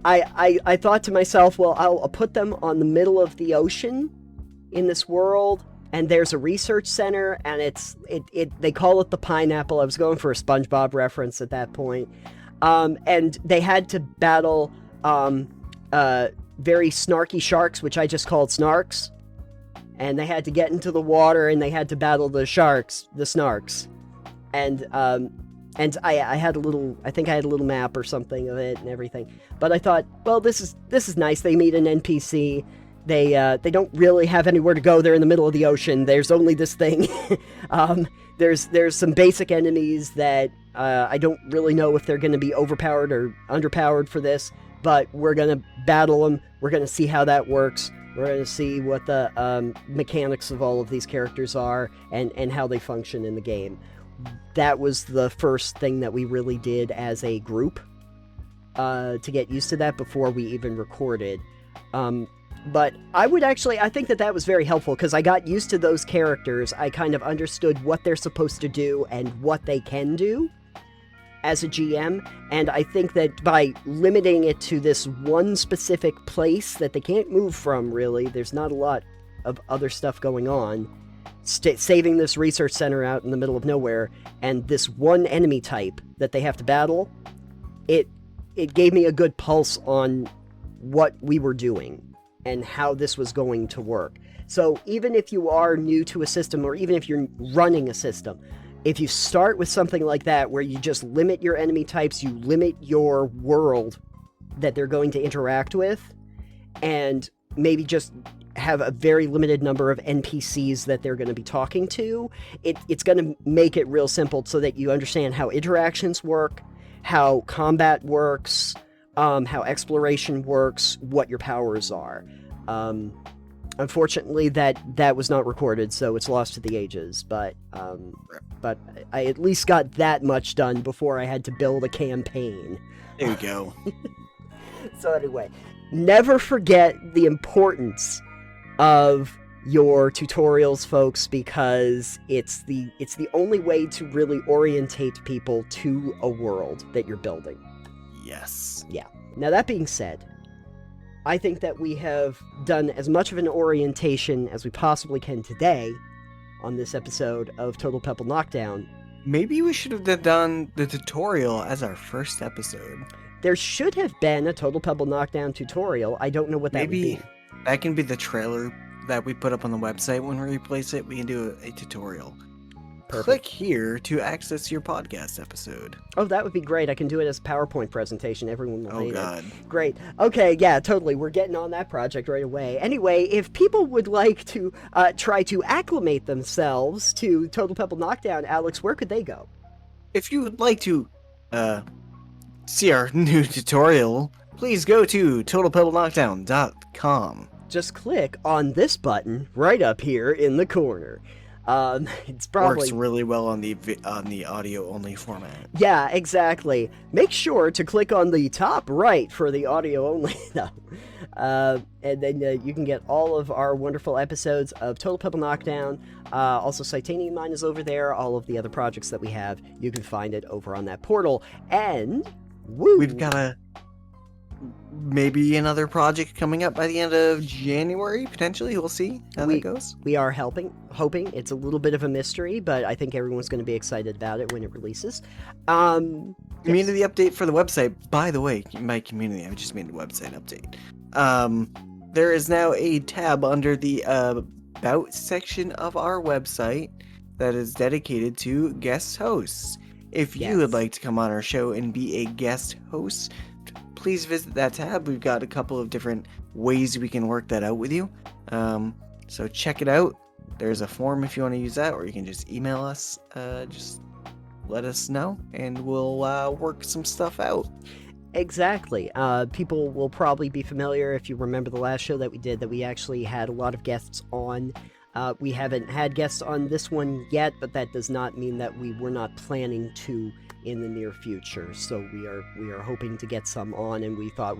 S1: I thought to myself, well, I'll put them on the middle of the ocean in this world, and there's a research center, and they call it the Pineapple. I was going for a SpongeBob reference at that point. And they had to battle very snarky sharks, which I just called snarks. And they had to get into the water, and they had to battle the sharks, the snarks. And I had I think I had a little map or something of it and everything. But I thought, well, this is nice. They meet an NPC. They don't really have anywhere to go. They're in the middle of the ocean. There's only this thing. There's some basic enemies that I don't really know if they're going to be overpowered or underpowered for this, but we're going to battle them. We're going to see how that works. We're going to see what the mechanics of all of these characters are and how they function in the game. That was the first thing that we really did as a group to get used to that before we even recorded. But I think that was very helpful because I got used to those characters. I kind of understood what they're supposed to do and what they can do as a GM. And I think that by limiting it to this one specific place that they can't move from, really, there's not a lot of other stuff going on. Saving this research center out in the middle of nowhere and this one enemy type that they have to battle, it gave me a good pulse on what we were doing and how this was going to work. So even if you are new to a system, or even if you're running a system, if you start with something like that where you just limit your enemy types, you limit your world that they're going to interact with, and maybe just have a very limited number of NPCs that they're going to be talking to, it's going to make it real simple so that you understand how interactions work, how combat works, how exploration works, what your powers are. Unfortunately, that was not recorded, so it's lost to the ages, but I at least got that much done before I had to build a campaign.
S2: There you go.
S1: So anyway, never forget the importance of your tutorials, folks, because it's the only way to really orientate people to a world that you're building.
S2: Yes.
S1: Yeah. Now, that being said, I think that we have done as much of an orientation as we possibly can today on this episode of Total Pebble Knockdown.
S2: Maybe we should have done the tutorial as our first episode.
S1: There should have been a Total Pebble Knockdown tutorial. I don't know what that would be.
S2: That can be the trailer that we put up on the website. When we replace it, we can do a tutorial. Perfect. Click here to access your podcast episode.
S1: Oh, that would be great. I can do it as a PowerPoint presentation. Everyone will hate it. Oh,
S2: God.
S1: Great. Okay, yeah, totally. We're getting on that project right away. Anyway, if people would like to try to acclimate themselves to Total Pebble Knockdown, Alex, where could they go?
S2: If you would like to see our new tutorial, please go to totalpebbleknockdown.com.
S1: Just click on this button right up here in the corner. It's probably
S2: works really well on the audio only format.
S1: Yeah, exactly. Make sure to click on the top right for the audio only. No. And then you can get all of our wonderful episodes of Total Pebble Knockdown. Also, Titanium Mine is over there. All of the other projects that we have, you can find it over on that portal. And
S2: we've got maybe another project coming up by the end of January, potentially. We'll see how that goes.
S1: We are hoping. It's a little bit of a mystery, but I think everyone's going to be excited about it when it releases.
S2: Community update for the website. By the way, by community, I just made a website update. There is now a tab under the About section of our website that is dedicated to guest hosts. If you would like to come on our show and be a guest host, please visit that tab. We've got a couple of different ways we can work that out with you. So check it out. There's a form if you want to use that, or you can just email us. Just let us know, and we'll work some stuff out.
S1: Exactly. People will probably be familiar, if you remember the last show that we did, that we actually had a lot of guests on. We haven't had guests on this one yet, but that does not mean that we were not planning to in the near future. So we are hoping to get some on, and we thought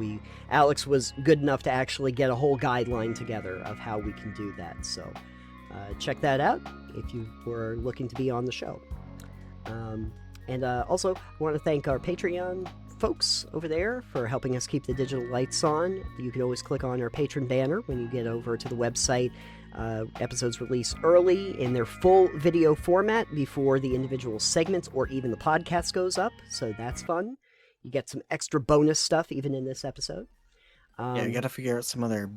S1: Alex was good enough to actually get a whole guideline together of how we can do that. So check that out if you were looking to be on the show. And also, I want to thank our Patreon folks over there for helping us keep the digital lights on. You can always click on our patron banner when you get over to the website. Episodes release early in their full video format before the individual segments or even the podcast goes up, so that's fun. You get some extra bonus stuff even in this episode.
S2: Yeah, you gotta figure out some other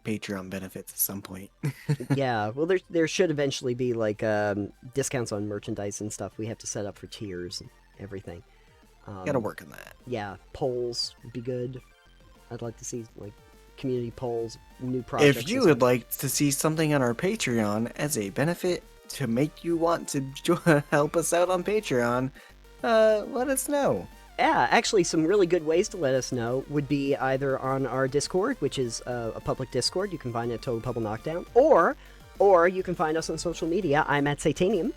S2: Patreon benefits at some point.
S1: Yeah, well, there should eventually be like discounts on merchandise and stuff. We have to set up for tiers and everything.
S2: Gotta work on that.
S1: Yeah, polls would be good. I'd like to see like community polls, new projects.
S2: If you would like to see something on our Patreon as a benefit to make you want to help us out on Patreon, let us know.
S1: Yeah, actually, some really good ways to let us know would be either on our Discord, which is a public Discord. You can find it at Total Pebble Knockdown, or you can find us on social media. I'm at Satanium.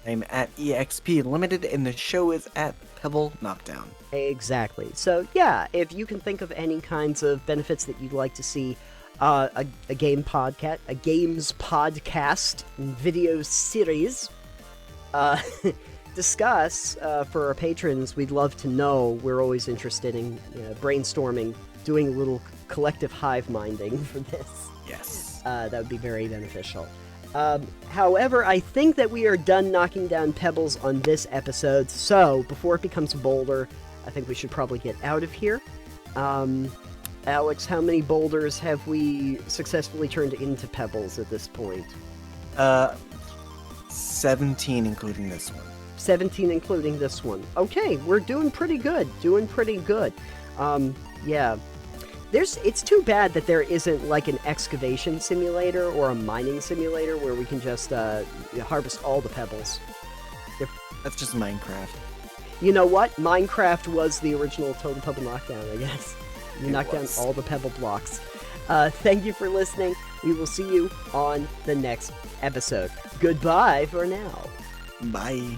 S2: I'm at EXP Limited, and the show is at Pebble Knockdown.
S1: Exactly. So, yeah, if you can think of any kinds of benefits that you'd like to see a games podcast video series discuss for our patrons, we'd love to know. We're always interested in brainstorming, doing a little collective hive minding for this.
S2: Yes.
S1: That would be very beneficial. However, I think that we are done knocking down pebbles on this episode, so before it becomes a boulder, I think we should probably get out of here. Alex, how many boulders have we successfully turned into pebbles at this point?
S2: 17 including this one.
S1: 17 including this one. Okay, we're doing pretty good. Yeah. It's too bad that there isn't like an excavation simulator or a mining simulator where we can just harvest all the pebbles.
S2: That's just Minecraft.
S1: You know what? Minecraft was the original Total Pebble Knockdown, I guess. You knock down all the pebble blocks. Thank you for listening. We will see you on the next episode. Goodbye for now.
S2: Bye.